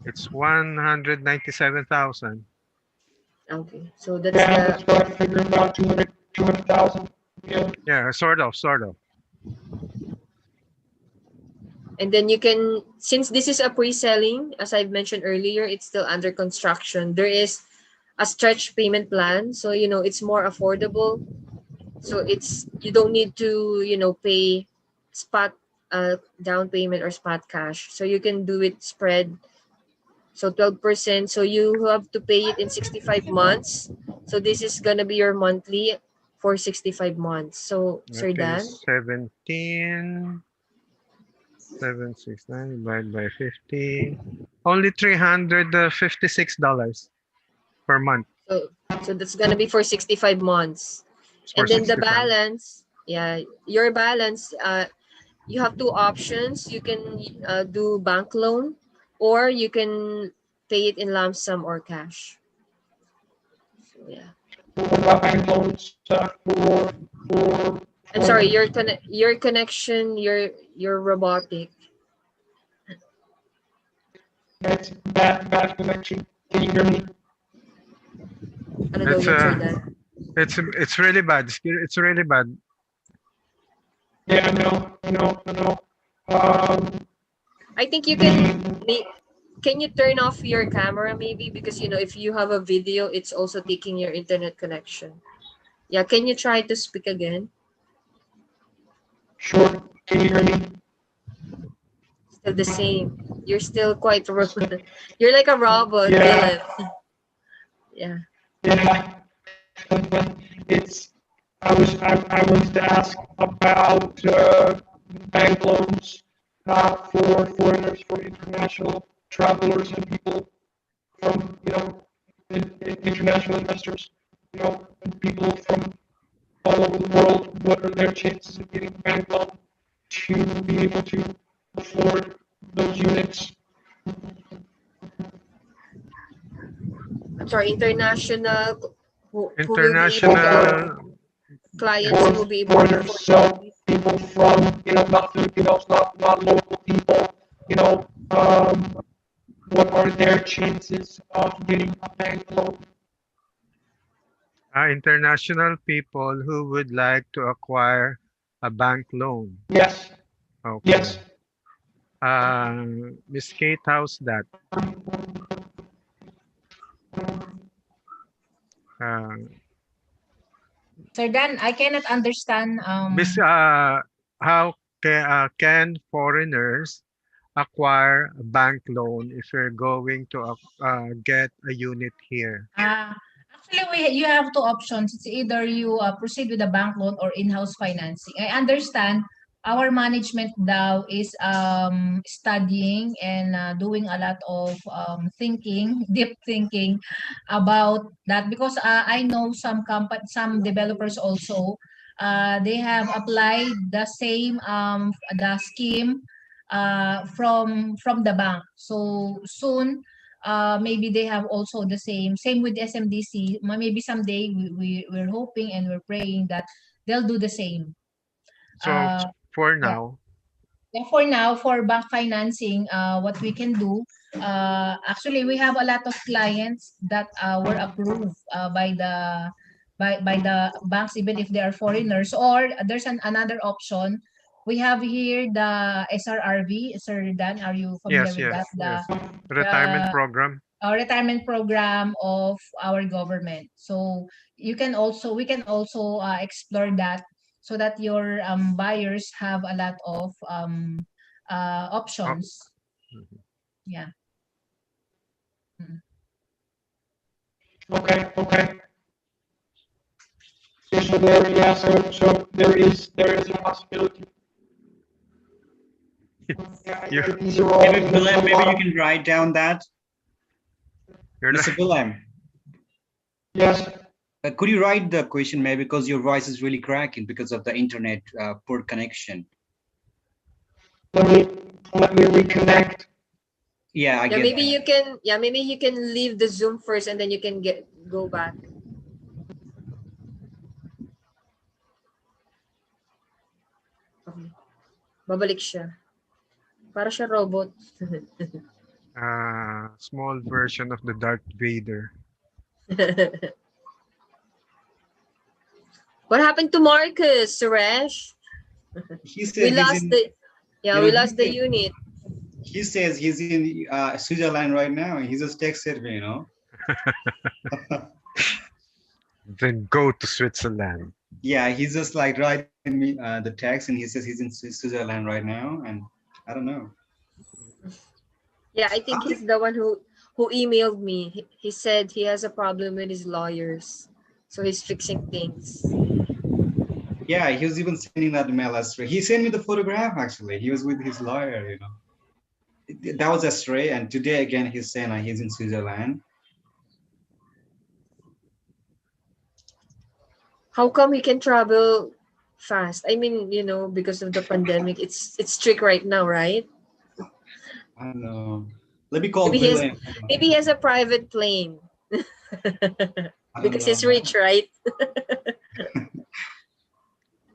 It's 197,000. Okay, so that's Yeah, the that's what I figured about 200,000. Yeah. Yeah, sort of, sort of. and then you can, since this is a pre-selling, as I've mentioned earlier, it's still under construction. There is a stretch payment plan, so it's more affordable. So it's, you don't need to pay spot down payment or spot cash. So you can do it spread. So 12%. So you have to pay it in 65 months. So this is gonna be your monthly for 65 months. So That Sir Dan, is 17,769 divided by 50. Only $356 per month. so that's gonna be for 65 months. It's for And then the 65. balance, yeah, your balance, you have two options. You can do bank loan, or you can pay it in lump sum or cash. So yeah. What about bank loans for I'm sorry, your connection, your robotic. that's bad connection? Can you hear me? Ano daw It's yun, Sir Dan? it's really bad. It's really bad. Yeah, I know. Um, I think you can you turn off your camera maybe, because if you have a video, it's also taking your internet connection. Yeah, can you try to speak again? sure. Can you hear me? Still the same. You're still quite you're like a robot, Yeah. Vilem. Yeah. Yeah. It's I was to ask about bank loans for foreigners, for international travelers and people from international investors, and people from all over the world. What are their chances of getting a bank loan to be able to afford those units? I'm sorry, international, who will be able to International. clients Yes. who will be able to Foreigners, afford so people from not Filipinos, not local people, what are their chances of getting a bank loan? International people who would like to acquire a bank loan. Yes, Okay. yes. Miss Kate, how's that? Uh, Sir Dan, I cannot understand. Miss, how can foreigners acquire a bank loan if you're going to get a unit here? Actually, you have two options. It's either you proceed with a bank loan or in-house financing. I understand our management now is studying and doing a lot of thinking, deep thinking about that, because I know some developers also, they have applied the same the scheme from the bank. So soon, maybe they have also the same with SMDC. Maybe someday we're hoping and we're praying that they'll do the same. So Uh, for yeah. now, Yeah, for now, for bank financing, what we can do, actually, we have a lot of clients that were approved by the banks, even if they are foreigners. Or there's another option. We have here the SRRV. Sir Dan, are you familiar yes, with that? yes, yes. Retirement program. Retirement program of our government. So we can also explore that, so that your buyers have a lot of Oh, options. mhm. Yeah. Mm. Okay. So there, yeah. So there is a possibility. you Yeah, these are all. Maybe There's a Vilem, maybe lot you of. can write down that. you're Mr. like, Vilem, Yes. could you write the question maybe, because your voice is really cracking because of the internet poor connection. Let me reconnect. Yeah, I Yeah, get maybe that. you can. Yeah, maybe you can leave the Zoom first, and then you can go back. Okay. Babalik siya. Para siya robot. Small version of the Darth Vader. What happened to Marcus, Suresh? He We says he's lost in, the. Yeah, you we know, lost the unit. he says he's in Switzerland right now. He just texted me, you know. Then go to Switzerland. Yeah, he's just like writing me the text, and he says he's in Switzerland right now, and I don't know. Yeah, I think he's the one who emailed me. He said he has a problem with his lawyers, so he's fixing things. Yeah, he was even sending that email astray. He sent me the photograph actually. He was with his lawyer, you know. That was astray, and today again he's saying he's in Switzerland. How come he can travel fast? I mean, because of the pandemic, it's strict right now, right? I don't know. Let me call Maybe he has Vilem. maybe he has a private plane. I don't Because know. he's rich, right?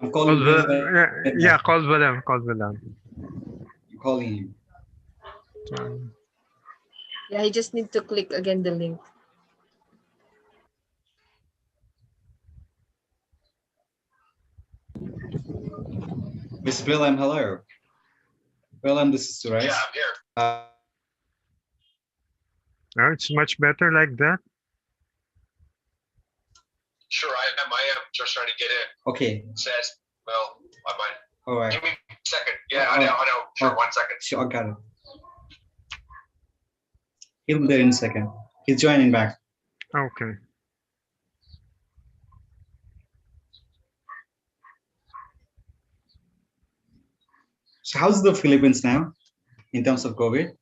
I'm Call calling the, Vilem. yeah, call Vilem. Call Vilem. I'm calling him. Yeah, he just need to click again the link. Miss Vilem, hello. Vilem, this is Suresh. Yeah, I'm here. It's much better like that. Sure, I am just trying to get in. Okay. It says, well, I might. All right. Give me a second. Yeah, I know. Sure, 1 second. Sure, I got it. He'll be there in a second. He's joining back. Okay. So how's the Philippines now in terms of COVID?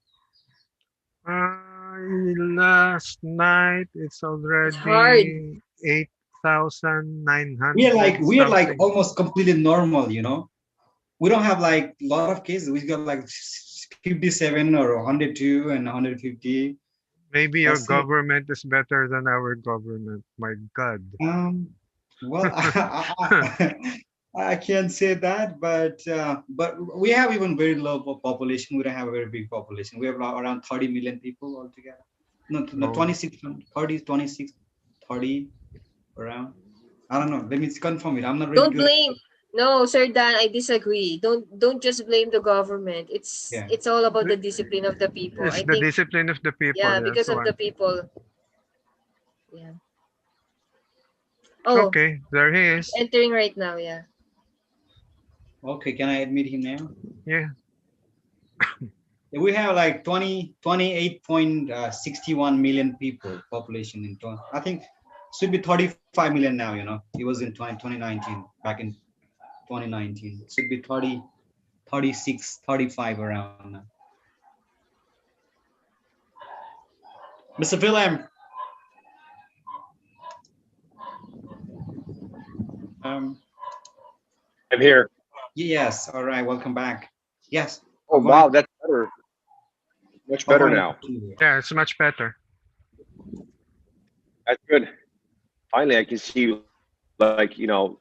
Last night it's It's hard. already 8,900 We are like something. almost completely normal, you know. We don't have like a lot of cases. We got like 57 or 102 and 150. Maybe your That's it. government is better than our government. My God. Well, I can't say that, but we have even very low population. We don't have a very big population. We have around 30 million people altogether. No, Oh. 26, 30, 26, 30 around. I don't know. Let me confirm it. I'm not really Don't good. blame. No, Sir Dan, I disagree. Don't just blame the government. It's all about the discipline of the people. It's I the think discipline of the people. yeah, Yes, because of one. the people. Yeah. Oh, Okay, there he is. entering right now, yeah. Okay, can I admit him now? Yeah. We have like 28.61 million people population in I think should be 35 million now, you know. It was in 2019, back in 2019. It should be 30, 36, 35 around now. Mr. Vilem. I'm here. Yes, all right, welcome back. Yes. Oh, wow, that's better. Much better now. Yeah, it's much better. That's good. Finally, I can see, like, you know,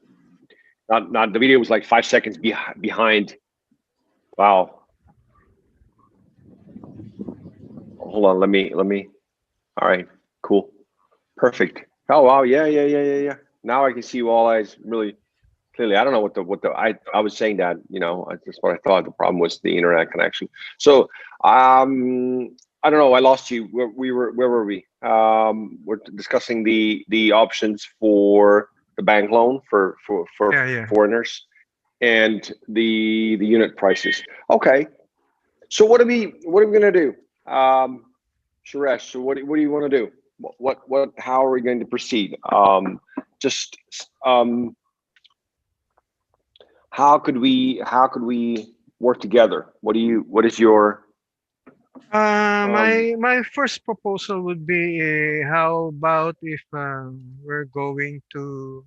not the video was like 5 seconds behind. Wow. Hold on, let me. All right, cool, perfect. Oh wow, yeah. Now I can see you all eyes really clearly. I don't know what the I was saying that, you know, that's what I thought. The problem was the internet connection. So I don't know. I lost you. Where were we? We're discussing the options for the bank loan for Yeah. foreigners and the unit prices. Okay. So what are we gonna do? Suresh, so what do you want to do? How are we going to proceed? Just how could we work together? What is your My first proposal would be, how about if we're going to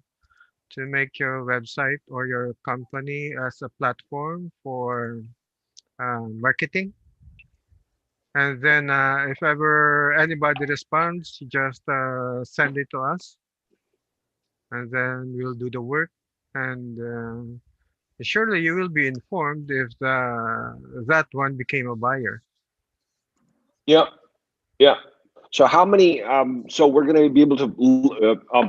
make your website or your company as a platform for marketing. And then if ever anybody responds, just send it to us, and then we'll do the work. And surely you will be informed if that one became a buyer. Yeah, yeah. So how many? So we're going to be able to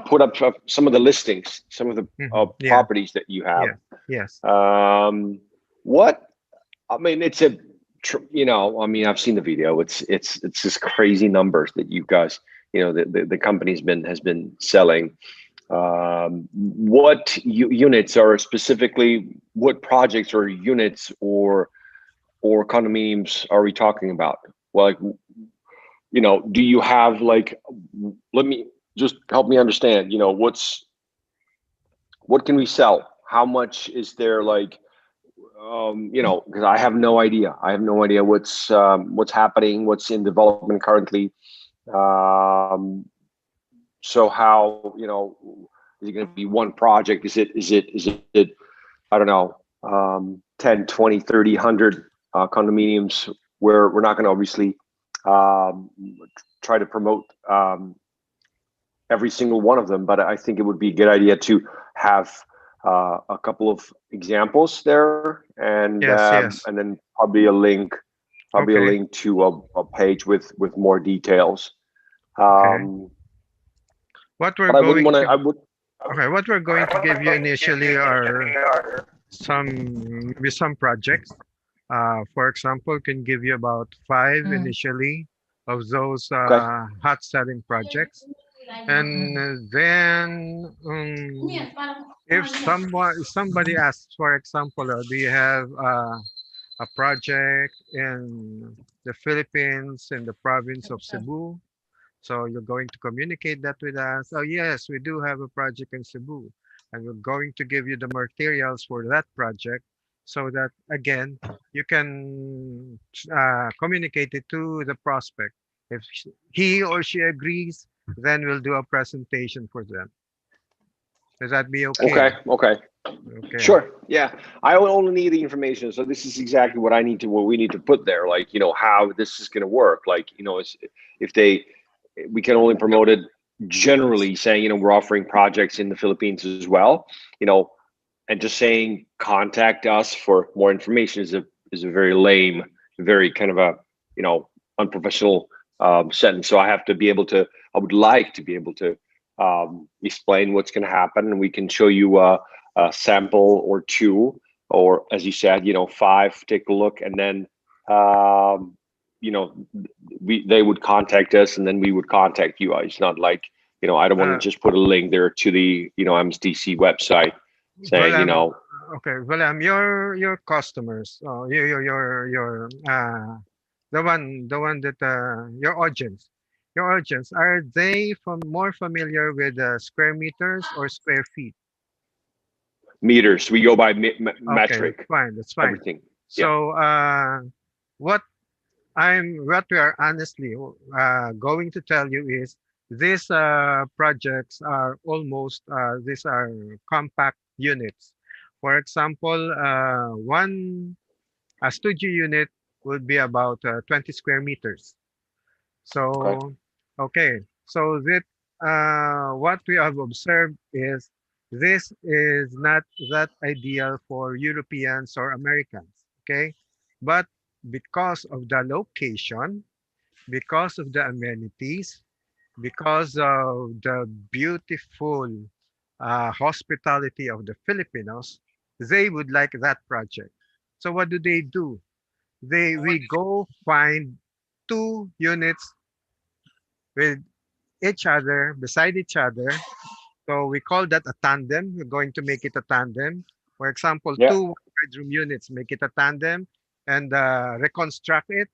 put up some of the listings, some of the Yeah, properties that you have. yeah, yes. What? I mean, it's a, you know, I mean, I've seen the video. It's just crazy numbers that you guys, you know, the company's has been selling. What units are specifically? What projects or units or condominiums are we talking about? Well, like, you know, do you have like? Let me just help me understand. You know, what can we sell? How much is there like? You know, because I have no idea. I have no idea what's happening, what's in development currently. Um, so how, you know, is it going to be one project? Is it I don't know, 10, 20, 30, 100 condominiums where we're not going to obviously um, try to promote every single one of them, but I think it would be a good idea to have a couple of examples there, Yes, and yes. then probably a Okay, link to a page with more details. okay. Um, What we're but I wouldn't going want to. to I would. Okay, what we're going to give you initially are some projects. For example, can give you about five Mm. initially of those Okay. hot selling projects, and then if somebody asks, for example, do you have a project in the Philippines in the province of Cebu? So you're going to communicate that with us. Oh, yes, we do have a project in Cebu, and we're going to give you the materials for that project so that, again, you can communicate it to the prospect. If he or she agrees, then we'll do a presentation for them. Does that be Okay. okay? Okay. Okay. Sure. Yeah. I only need the information. So this is exactly what we need to put there. Like, you know, how this is going to work. Like, you know, if we can only promote it generally saying, you know, we're offering projects in the Philippines as well, you know, and just saying contact us for more information is a very lame, very kind of a, you know, unprofessional sentence. So I would like to be able to explain what's going to happen, and we can show you a sample or two, or as you said, you know, five. Take a look, and then you know, they would contact us, and then we would contact you. It's not like, you know, I don't want to Uh, just put a link there to the, you know, MSDC website saying, you Vilem, know, okay, Vilem, your customers, the one that your audience, are they more familiar with square meters or square feet? meters. We go by Okay, metric, that's fine. everything. Yeah. So, what what we are honestly going to tell you is these projects are almost these are compact units. For example, one a studio unit would be about 20 square meters. Okay. So, okay. So that what we have observed is this is not that ideal for Europeans or Americans. Okay, but because of the location, because of the amenities, because of the beautiful hospitality of the Filipinos, they would like that project. So what do? We go find two units with each other, beside each other. So we call that a tandem. We're going to make it a tandem. For example, Yeah. two bedroom units, make it a tandem and reconstruct it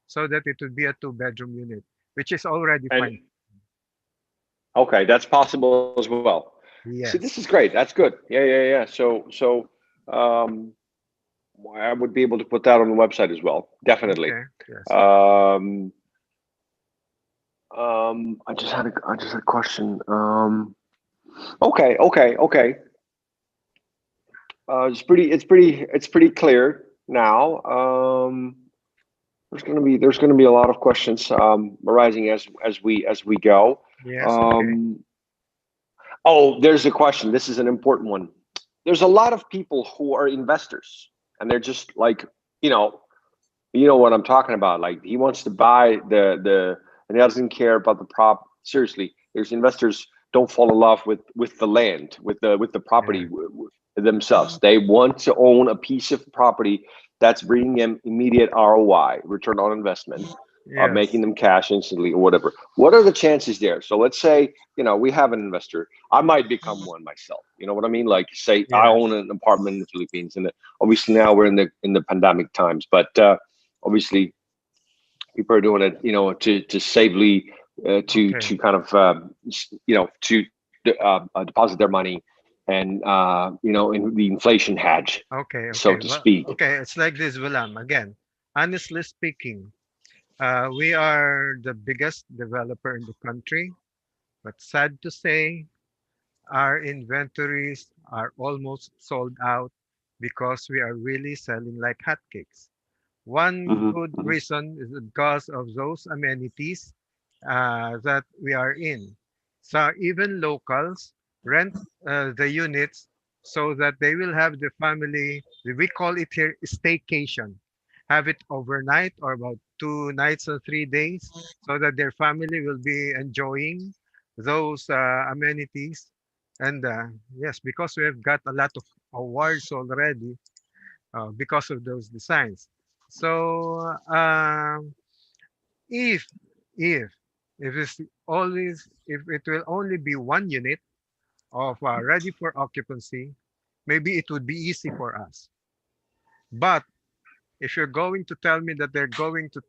so that it would be a two-bedroom unit, which is already And fine. okay, that's possible as well. See, this is Yes. great. That's good. Yeah. Um, I would be able to put that on the website as well. Definitely. Okay. Yes. Um, I just had a question. Okay. It's pretty clear. now. There's gonna be a lot of questions arising as we go. Yes. Okay. Um, oh, there's a question. This is an important one. There's a lot of people who are investors, and they're just like, you know, you know what I'm talking about. Like he wants to buy and he doesn't care about the prop. Seriously, there's investors don't fall in love with the land, with the property Yeah. themselves. They want to own a piece of property that's bringing them immediate ROI, return on investment, making Yes. them cash instantly or whatever. What are the chances there? So let's say, we have an investor. I might become one myself. You know what I mean? Like say I Yes. own an apartment in the Philippines, and obviously now we're in the pandemic times, but obviously people are doing it, to safely, Okay. to kind of, to deposit their money, and in the inflation hedge, Okay. so Okay. to Well, speak. okay. It's like this, Willam. Again, honestly speaking, we are the biggest developer in the country, but sad to say, our inventories are almost sold out because we are really selling like hotcakes. One Hmm. good Hmm. reason is because of those amenities that we are in. So even locals rent the units so that they will have the family, we call it here staycation, have it overnight or about 2 nights or 3 days so that their family will be enjoying those amenities. And yes, because we have got a lot of awards already, because of those designs. So if if if it will only be one unit of ready for occupancy, maybe it would be easy for us. But if you're going to tell me that they're going to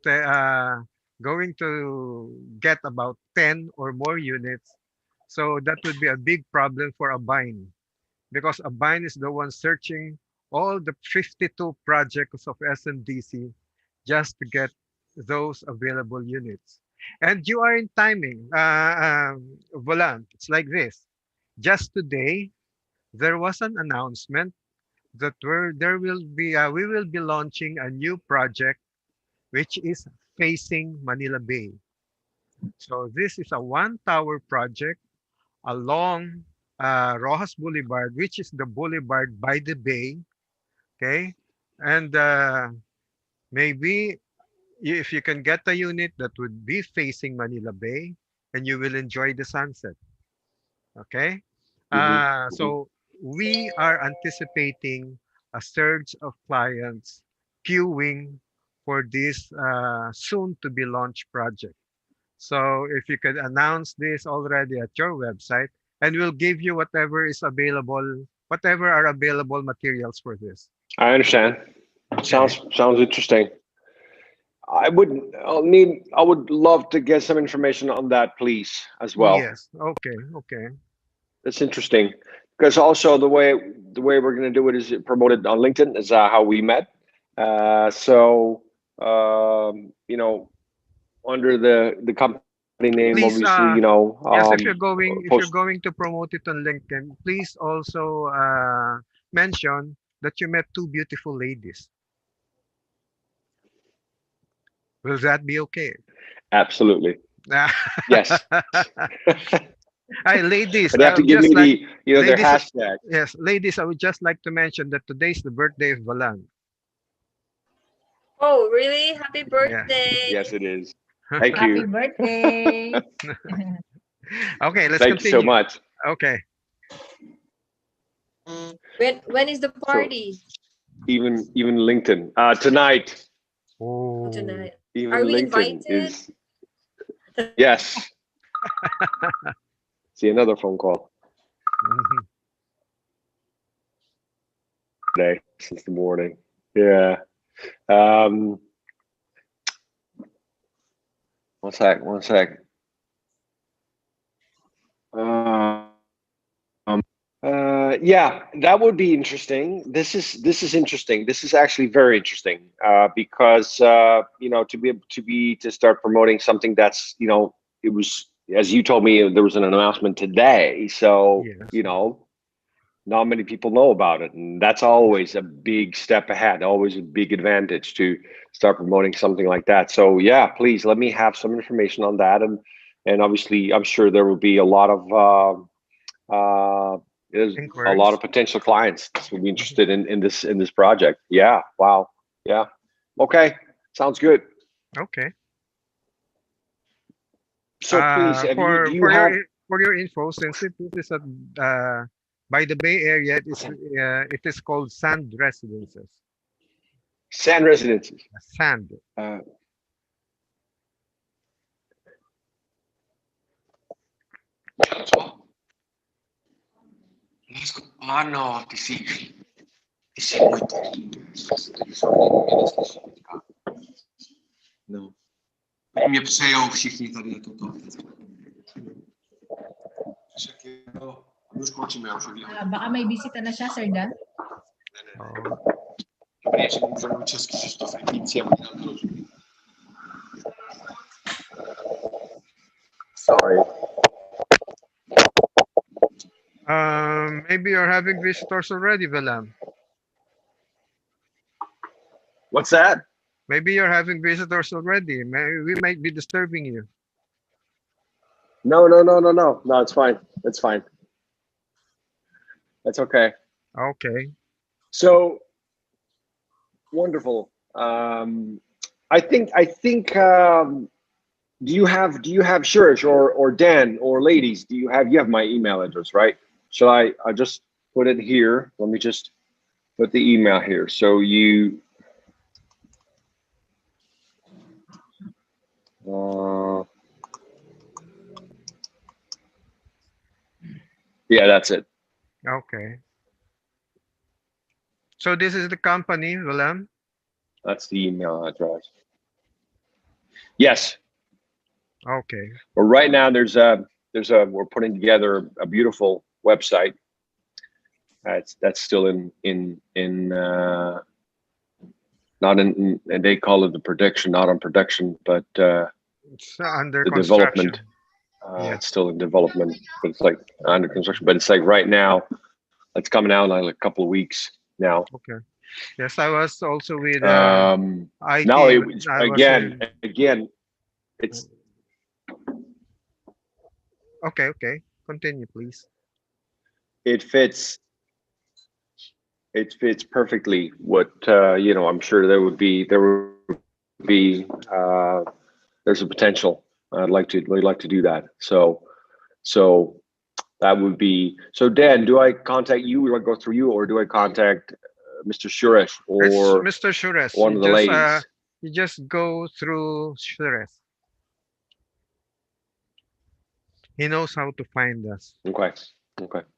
get about 10 or more units, so that would be a big problem for a bind, because a bind is the one searching all the 52 projects of SMDC just to get those available units. And you are in timing, Volant. It's like this. Just today, there was an announcement that we will be launching a new project which is facing Manila Bay. So this is a one tower project along Rojas Boulevard, which is the boulevard by the bay. Okay, and maybe if you can get a unit that would be facing Manila Bay, and you will enjoy the sunset. Okay, Hmm. Hmm. so we are anticipating a surge of clients queuing for this soon to be launched project. So if you could announce this already at your website, and we'll give you whatever is available, whatever are available materials for this. I understand. Okay. Sounds interesting. I would love to get some information on that, please, as well. Yes. Okay. Okay. That's interesting, because also the way we're going to do it is promote it on LinkedIn. Is how we met. So under the company name, obviously, Please, yes, if post. you're going to promote it on LinkedIn, please also mention that you met two beautiful ladies. Will that be okay? Absolutely, yes. Hi, ladies. But they have I to would give just me like, their ladies. hashtag. Yes, ladies. I would just like to mention that today is the birthday of Valan. Oh, really? Happy Yeah. birthday. Yes, it is. Thank Happy you. birthday. Okay, let's Thank you so continue. much. Okay. When is the So party? even LinkedIn tonight. Oh. Tonight. Even Are we LinkedIn invited? is, yes. See, another phone call Mhm. today since the morning. Yeah. Um. One sec. One sec. Um. Yeah, that would be interesting. This is interesting. This is actually very interesting, because to start promoting something that's, it was, as you told me, there was an announcement today. So Yes. not many people know about it, and that's always a big step ahead, always a big advantage to start promoting something like that. So yeah, please let me have some information on that, and obviously I'm sure there will be a lot of there's a lot Inquiries. of potential clients that will be interested in this project. Yeah, wow, yeah, okay, sounds good. Okay. So please, have you do you have For your info, since it is at by the Bay Area, it is called Sand Residences. sand residences? Sand. Uh, Ah no, ti seguo No. Mnie przejął všichni tady toto. Już kończymy, ja już Baka may bisita na siya, Sir Dan. Oh, Dobrý, že můžeme česky, že to Filipínci a možná to rozumí. Sorry. maybe you're having visitors already, Vilem. What's that? Maybe you're having visitors already. We might be disturbing you. No, no, no, no, no. No, it's fine. It's fine. That's okay. Okay. So wonderful. I think do you have Shurish or Dan or ladies, you have my email address, right? Shall I just put it here? Let me just put the email here. So you yeah, that's it. Okay. So this is the company, Vilem? That's the email address. Yes. Okay. Well, right now we're putting together a beautiful website. That's still not in, and they call it the production, not on production, but It's under the construction. development. Yes. It's still in development, but it's like under construction. But it's like right now, it's coming out in like a couple of weeks now. Okay. Yes, I was also with IT. Now when it's I was again, it's Okay, okay. Continue, please. it fits perfectly what I'm sure there would be there's a potential. I'd like to do that. So that would be, so Dan, do I contact you? Do I go through you, or do I contact Mr. Suresh It's or Mr. Shures. one of the ladies? You just go through Shures. He knows how to find us. Okay,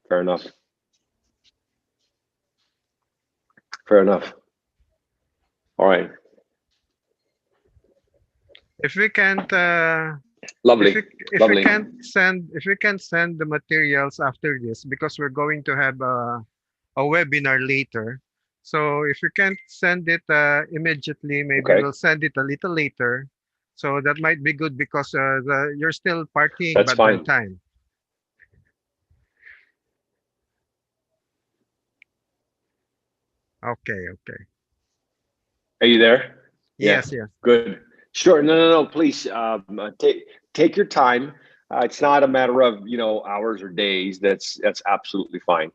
fair enough. Fair enough. All right. If we can't Lovely. if Lovely. we can't send the materials after this, because we're going to have a webinar later. So if you can't send it immediately, maybe Okay. we'll send it a little later. So that might be good, because you're still partying That's by that fine. time. Okay, okay. Are you there? Yes, yes. Good. Sure. No. Please take your time. It's not a matter of hours or days. That's absolutely fine.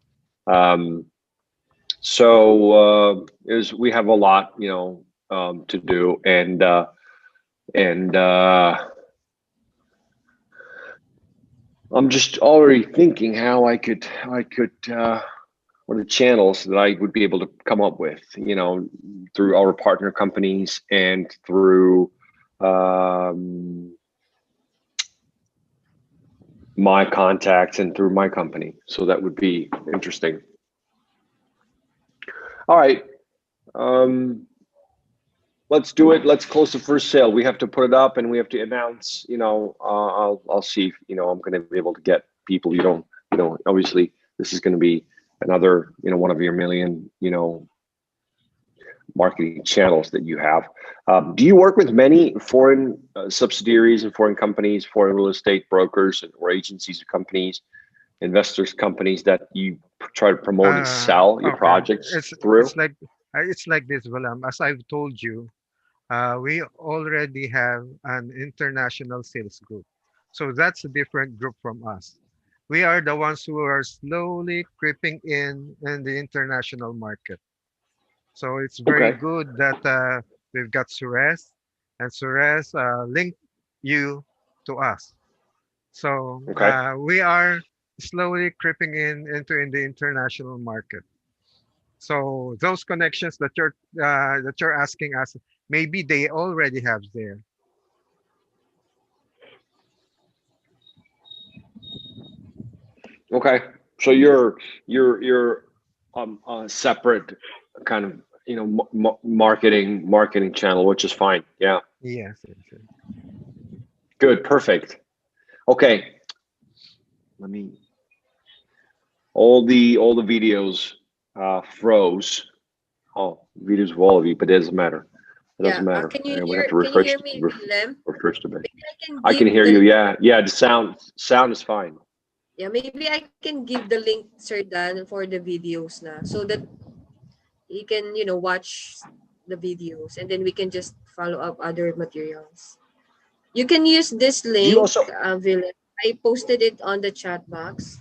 So we have a lot to do, and I'm just already thinking how I could what are the channels that I would be able to come up with, through our partner companies and through my contacts and through my company. So that would be interesting. All right. Let's do it. Let's close the first sale. We have to put it up and we have to announce, I'll see if, I'm going to be able to get people. Obviously this is going to be another, one of your million, marketing channels that you have. Do you work with many foreign subsidiaries and foreign companies, foreign real estate brokers or agencies or companies investors, companies that you try to promote and sell your Okay. projects It's through? it's like it's like this, William. As I've told you, we already have an international sales group. So that's a different group from us. We are the ones who are slowly creeping in the international market. So it's very Okay. good that we've got Suez, and Suez linked you to us. So Okay. we are slowly creeping in the international market. So those connections that you're asking us, maybe they already have there. Okay. So you're a separate kind of marketing channel, which is fine. Yeah. Yes, yes, yes. Good. Perfect. Okay. Let me. All the videos froze. Oh, videos of all of you, but it doesn't matter. It Yeah. doesn't matter. Can you We have hear? to Can you hear me, Vilem? refresh the page. Maybe I can I can give hear the you. Yeah. Yeah. The sound is fine. yeah. Maybe I can give the link, Sir Dan, for the videos na, so that you can watch the videos, and then we can just follow up other materials. You can use this Do you link, also? Vilem. I posted it on the chat box.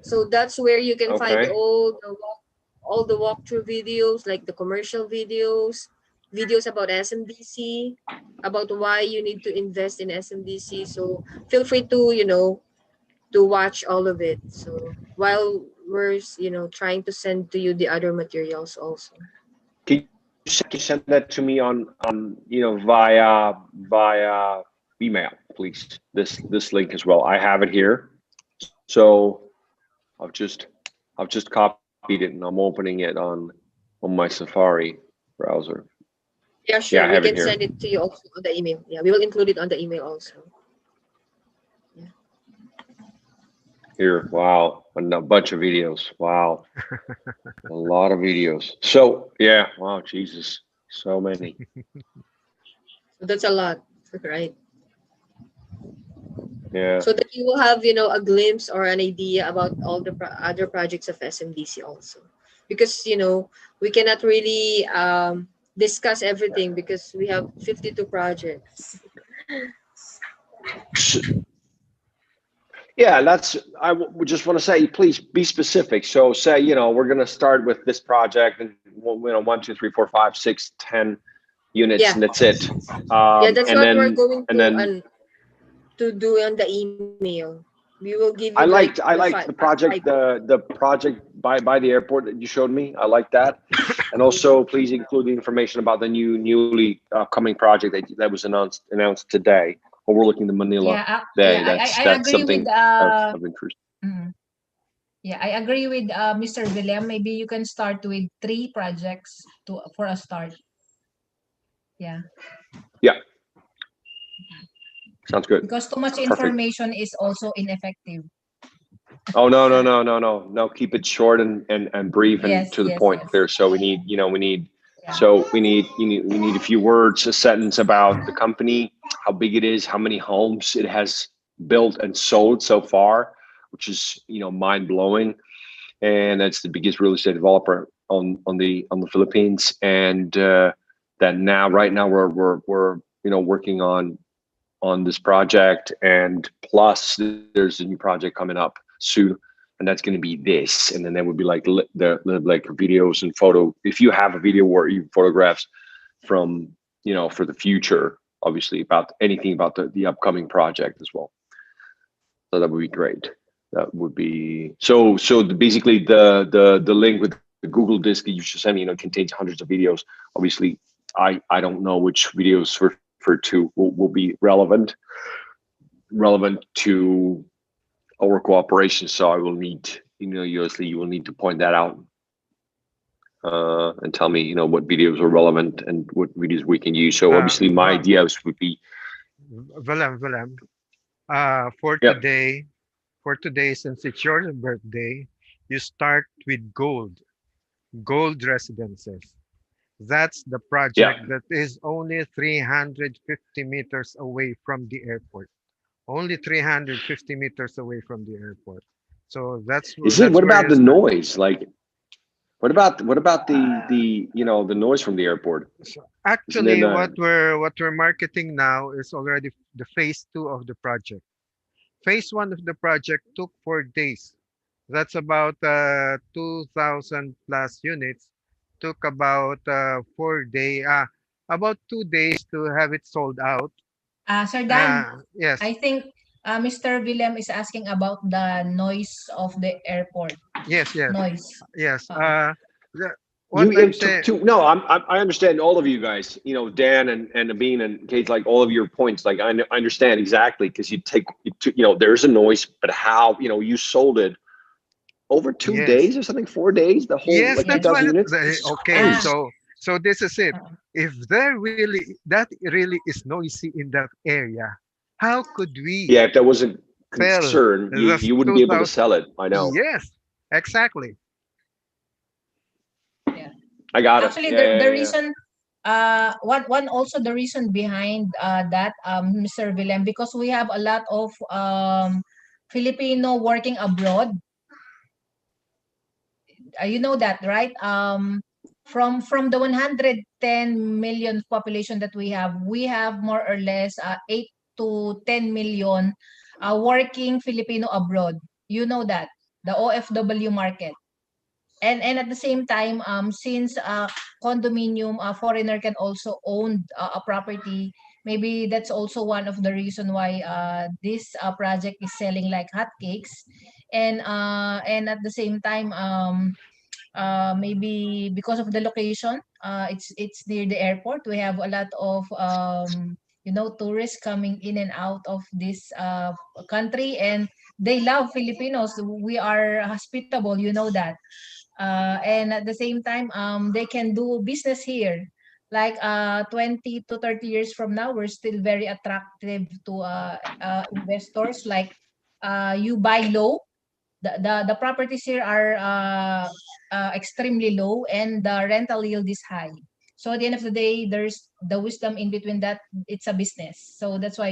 So that's where you can find Okay. all the walkthrough videos, like the commercial videos, videos about SMDC, about why you need to invest in SMDC. So feel free to to watch all of it. So while we're trying to send to you the other materials also. Can you send that to me via email, please? This link as well. I have it here. So I've just I've just copied it and I'm opening it on my Safari browser. Yeah, Yeah, I sure. have We it can here. send it to you also on the email. Yeah, we will include it on the email also. Yeah. Here. Wow. A bunch of videos. Wow. A lot of videos. So yeah. Wow. Jesus. So many. So that's a lot, right? Yeah. So that you will have a glimpse or an idea about all the other projects of SMDC also, because we cannot really discuss everything because we have 52 projects. Yeah, just want to say, please be specific. So say, we're going to start with this project and, one, two, three, four, five, six, 10 units, Yeah, and that's it. yeah, that's And what we're then, going and then to do on the email. We will give you I like liked, the I liked the project, the project by the airport that you showed me. I like that. And also please include the information about the newly coming project that was announced today, overlooking the Manila Yeah, Bay. yeah, I That's agree with something of interest. mm, yeah, I agree with Mr. Vilem. Maybe you can start with 3 projects for a start. Yeah, Yeah, sounds good. because too much Perfect. information is also ineffective. Oh no, no, no, no, no, no. Keep it short and brief and Yes, to the yes, point, yes. clear. So we need Yeah. we need a few words, a sentence about the company, how big it is, how many homes it has built and sold so far, which is mind blowing. And that's the biggest real estate developer on the Philippines. And that now right now we're working on this project, and plus there's a new project coming up soon, and that's going to be this, and then there would be like like videos and photo, if you have a video or even photographs from for the future, obviously, about anything about the upcoming project as well. So that would be great. That would be basically the link with the Google Disk that you should send me, contains hundreds of videos. Obviously, I don't know which videos referred to will be relevant to our cooperation. So I will need, obviously you will need to point that out and tell me, what videos are relevant and what videos we can use. So obviously my Well, ideas would be, Willem, yep, for today, since it's your birthday, you start with gold residences. That's the yeah, project that is only 350 meters away from the airport. Only 350 meters away from the airport. So that's Is it? that's What where about you the start. noise? Like, what about the the noise from the airport? So Isn't it? actually, what we're marketing now is already the phase two of the project. Phase one of the project took 4 days. That's about 2,000 plus units. Took about 4 day, about 2 days to have it sold out. Sir Dan, I Yes, think Mr. Vilem is asking about the noise of the airport. yes, yes, Noise. yes. Uh, The, what You I'm to, saying, to no, I understand all of you guys. You know, Dan and Nabeen and Kate, like all of your points. Like I understand exactly because you know, there's a noise, but how you sold it over two yes, days or something, 4 days, the whole yes. like two That's yes. why. thousand units. It's Okay, Ah, crazy. so this is it. uh, If there really that really is noisy in that area, how could we Yeah, if that was a sell concern, the you wouldn't be able to 2,000? sell it. I know. Yes, exactly. yeah. I got it. Actually, Yeah, yeah, the yeah. reason, one also the reason behind that, Mr. Vilem, because we have a lot of Filipino working abroad. You know that, right? From the 110 million population that we have more or less 8 to 10 million working Filipino abroad. You know that, the OFW market. And at the same time, since condominium, a foreigner can also own a property. Maybe that's also one of the reason why this project is selling like hotcakes. And at the same time, maybe because of the location, it's near the airport. We have a lot of tourists coming in and out of this country, and they love Filipinos. We are hospitable, you know that. And at the same time, they can do business here. Like 20 to 30 years from now, we're still very attractive to investors. Like you buy low, the properties here are extremely low, and the rental yield is high. So at the end of the day, there's the wisdom in between that it's a business. So that's why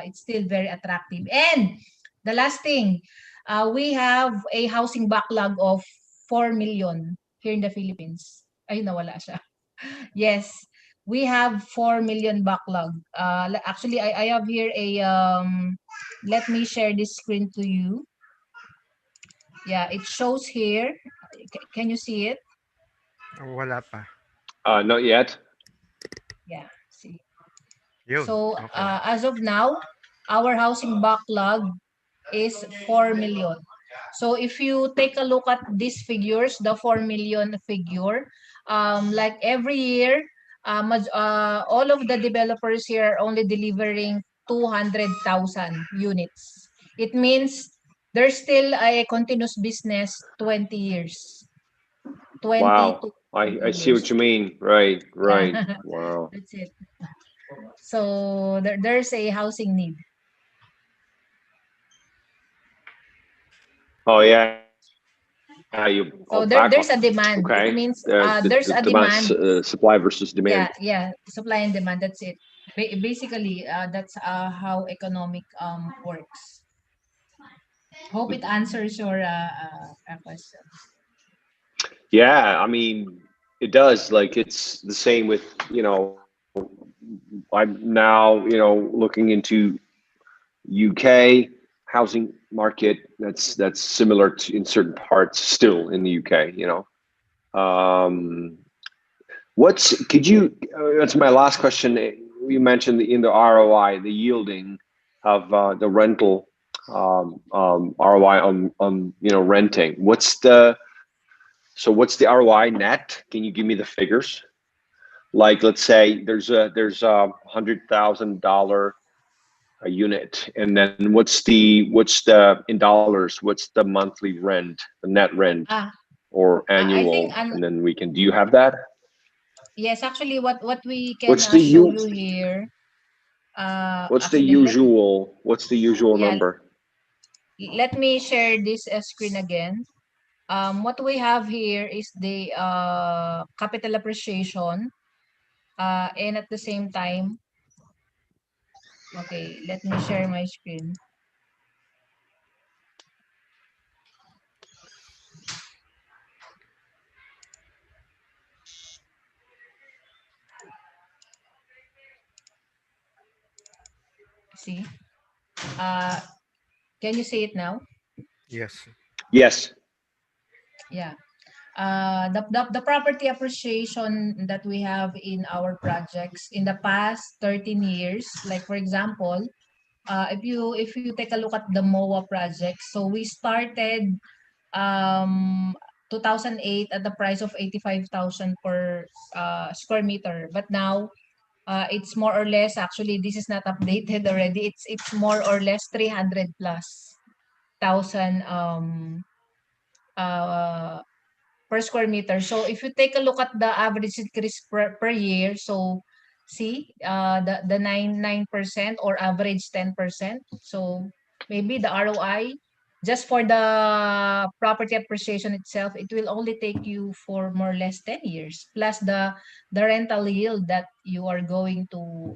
it's still very attractive. And the last thing, we have a housing backlog of 4 million here in the Philippines. Ay, nawala siya. Yes, we have 4 million backlog. Actually, I have here a let me share this screen to you. Yeah, it shows here. Can you see it? Wala pa. Not yet. Yeah, see. Yun. So Okay. as of now, our housing backlog is 4 million. So if you take a look at these figures, the 4 million figure, like every year, all of the developers here are only delivering 200,000 units. It means there's still a continuous business 20 years. 20 Wow. to 30 I see years. what you mean. Right, Yeah, right. Wow. that's it. So there's a housing need. Oh yeah, you backlog. So Okay. there's a demand. It means The there's a demand demand. supply versus demand. Yeah, supply and demand. That's it. Basically, that's how economic works. Hope it answers your question. Yeah, I mean, it does. Like it's the same with, I'm now, looking into UK housing market that's similar to in certain parts still in the UK, Um, could you, that's my last question. You mentioned in the ROI, the yielding of the rental ROI on renting. What's the ROI net? Can you give me the figures? Like, let's say there's a $100,000 a unit, and then what's the in dollars? What's the monthly rent, the net rent, Ah, or I think annual? And then we can. Do you have that? yes, actually, what we can What's the show u? you here. What's the Actually, usual? What's the usual yeah, number? let me share this screen again. What we have here is the capital appreciation, and at the same time, okay, let me share my screen. See? Uh, can you see it now? Yes. Yes. Yeah. The property appreciation that we have in our projects in the past 13 years, like for example, if you take a look at the MOA project, so we started um 2008 at the price of 85,000 per square meter, but now it's more or less, actually this is not updated already, it's more or less 300 plus thousand uh per square meter. So if you take a look at the average increase per year, so see the 9% or average 10%. So maybe the ROI just for the property appreciation itself, it will only take you for more or less 10 years plus the rental yield that you are going to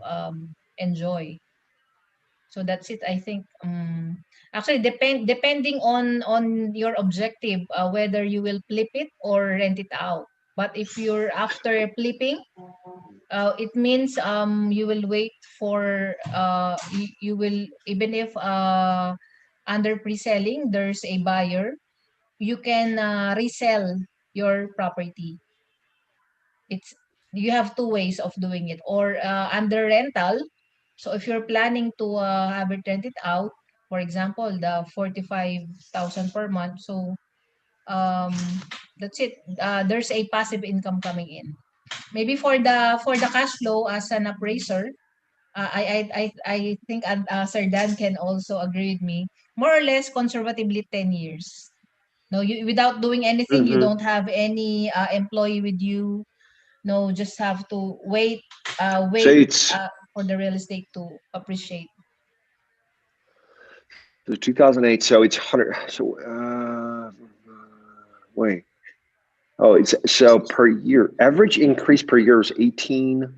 enjoy. So that's it, I think. Actually, depending on your objective, whether you will flip it or rent it out. But if you're after flipping, it means you will wait for you will, even if under pre-selling there's a buyer, you can resell your property. It's You have two ways of doing it, or under rental. So if you're planning to have it rented out, for example, the 45,000 per month, so um, that's it. There's a passive income coming in. Maybe for the cash flow as an appraiser, I think Sir Dan can also agree with me. More or less conservatively 10 years. No, you without doing anything, you Mm-hmm. don't have any employee with you. No, just have to So wait it's for the real estate to appreciate. so 2008. So it's 100. So wait. Oh, it's so per year. Average increase per year is 18.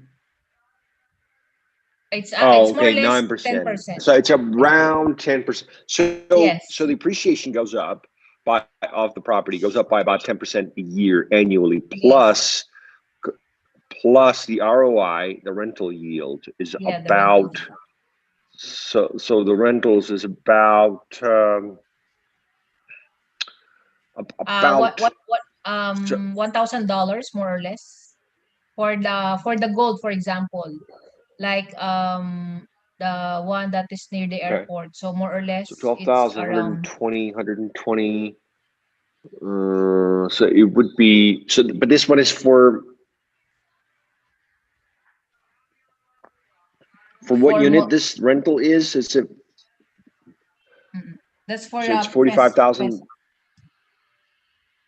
It's Oh, more or okay, less 9%. 10%. So it's Yeah. around 10%. So Yes. the appreciation goes up by of the property goes up by about 10% a year annually, Yes. plus the ROI, the rental yield is Yeah, the rental about, yield. so the rentals is about What about so, $1,000 more or less for the gold, for example, like the one that is near the okay. airport. So more or less So twelve it's thousand, around. 120. So it would be so, but this one is for what For unit more. this rental is? It's a That's for so it's peso. 45,000.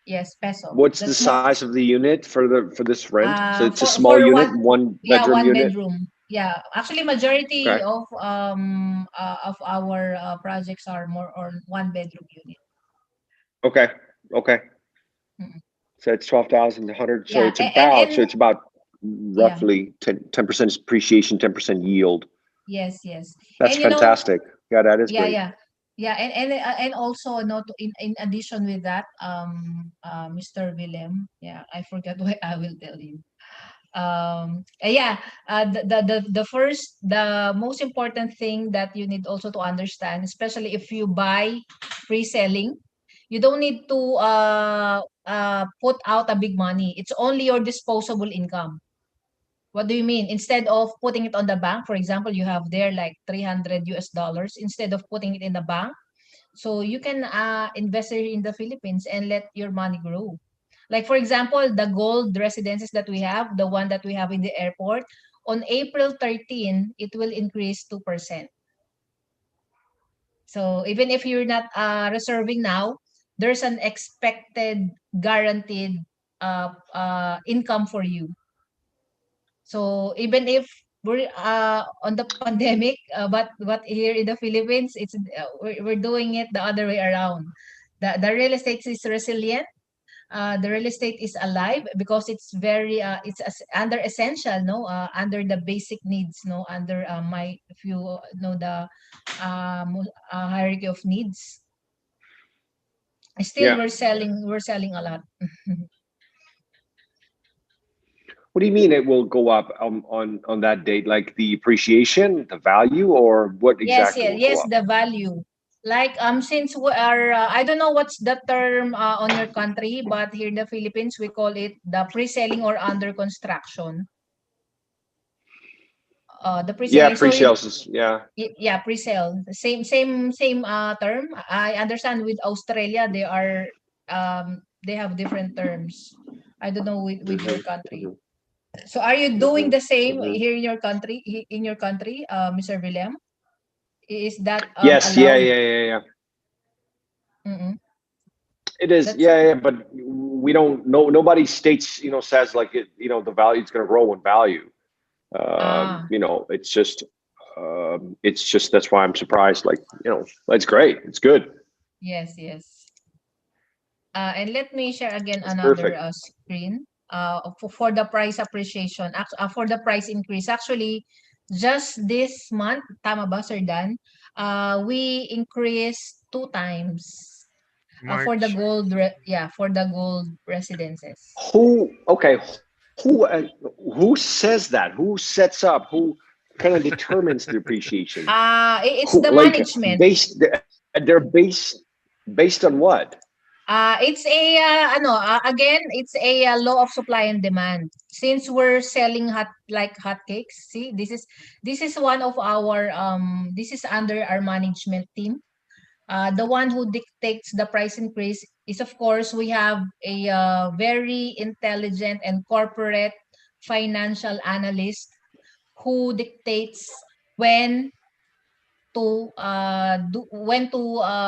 Yes, peso. What's the That's more. size of the unit for this rent? So it's a small For unit, one. one Yeah, bedroom one unit. bedroom. Yeah, actually majority Okay. of our projects are more or one bedroom unit. Okay. Okay. Mm. So it's 12,100. So Yeah, it's about yeah. roughly 10% appreciation, 10% yield. Yes, yes. That's And fantastic. Yeah, that is yeah, great. yeah. Yeah, and also no, in addition with that, Mr. Vilem, yeah, I forgot what I will tell you. Yeah, the most important thing that you need also to understand, especially if you buy pre-selling, you don't need to put out a big money. It's only your disposable income. What do you mean? Instead of putting it on the bank, for example, you have there like 300 US dollars, instead of putting it in the bank, so you can invest it in the Philippines and let your money grow. Like for example, the gold residences that we have, the one that we have in the airport, on April 13, it will increase 2%. So even if you're not reserving now, there's an expected guaranteed income for you. So even if we're on the pandemic, but here in the Philippines, we're doing it the other way around. The real estate is resilient. The real estate is alive because it's very under essential, no, under the basic needs, no, under my if you know the hierarchy of needs. Still, Yeah. we're selling a lot. What do you mean it will go up on that date? Like the appreciation, the value, or what Yes, exactly yes, will go yes, up? the value. Like since we are I don't know what's the term on your country, but here in the Philippines we call it the pre-selling or under construction. The Yeah, pre-selling. So pre-sales is yeah. yeah, pre-sale. Same term. I understand with Australia they have different terms. I don't know with your Hmm. country. Hmm. So are you doing Hmm. the same Hmm. here in your country Mr. Vilem? Is that Yes, yeah, allowed? yeah, yeah, yeah. Mm-mm. It is, That's yeah, yeah, but we don't know. Nobody states, says like the value is going to grow in value. ah It's just that's why I'm surprised. Like, it's great, it's good, yes, yes. And let me share again it's another perfect. screen for the price appreciation, for the price increase. Actually, just this month, tama ba, Sir Dan? We increased two times for the March. for the gold residences. Okay, who says that? Who sets up? Who kind of determines the appreciation? It's Who, the like, management. they're based on what? It's a again, it's a law of supply and demand. Since we're selling hotcakes, see, this is one of our this is under our management team. The one who dictates the price increase is, of course, we have a very intelligent and corporate financial analyst who dictates when to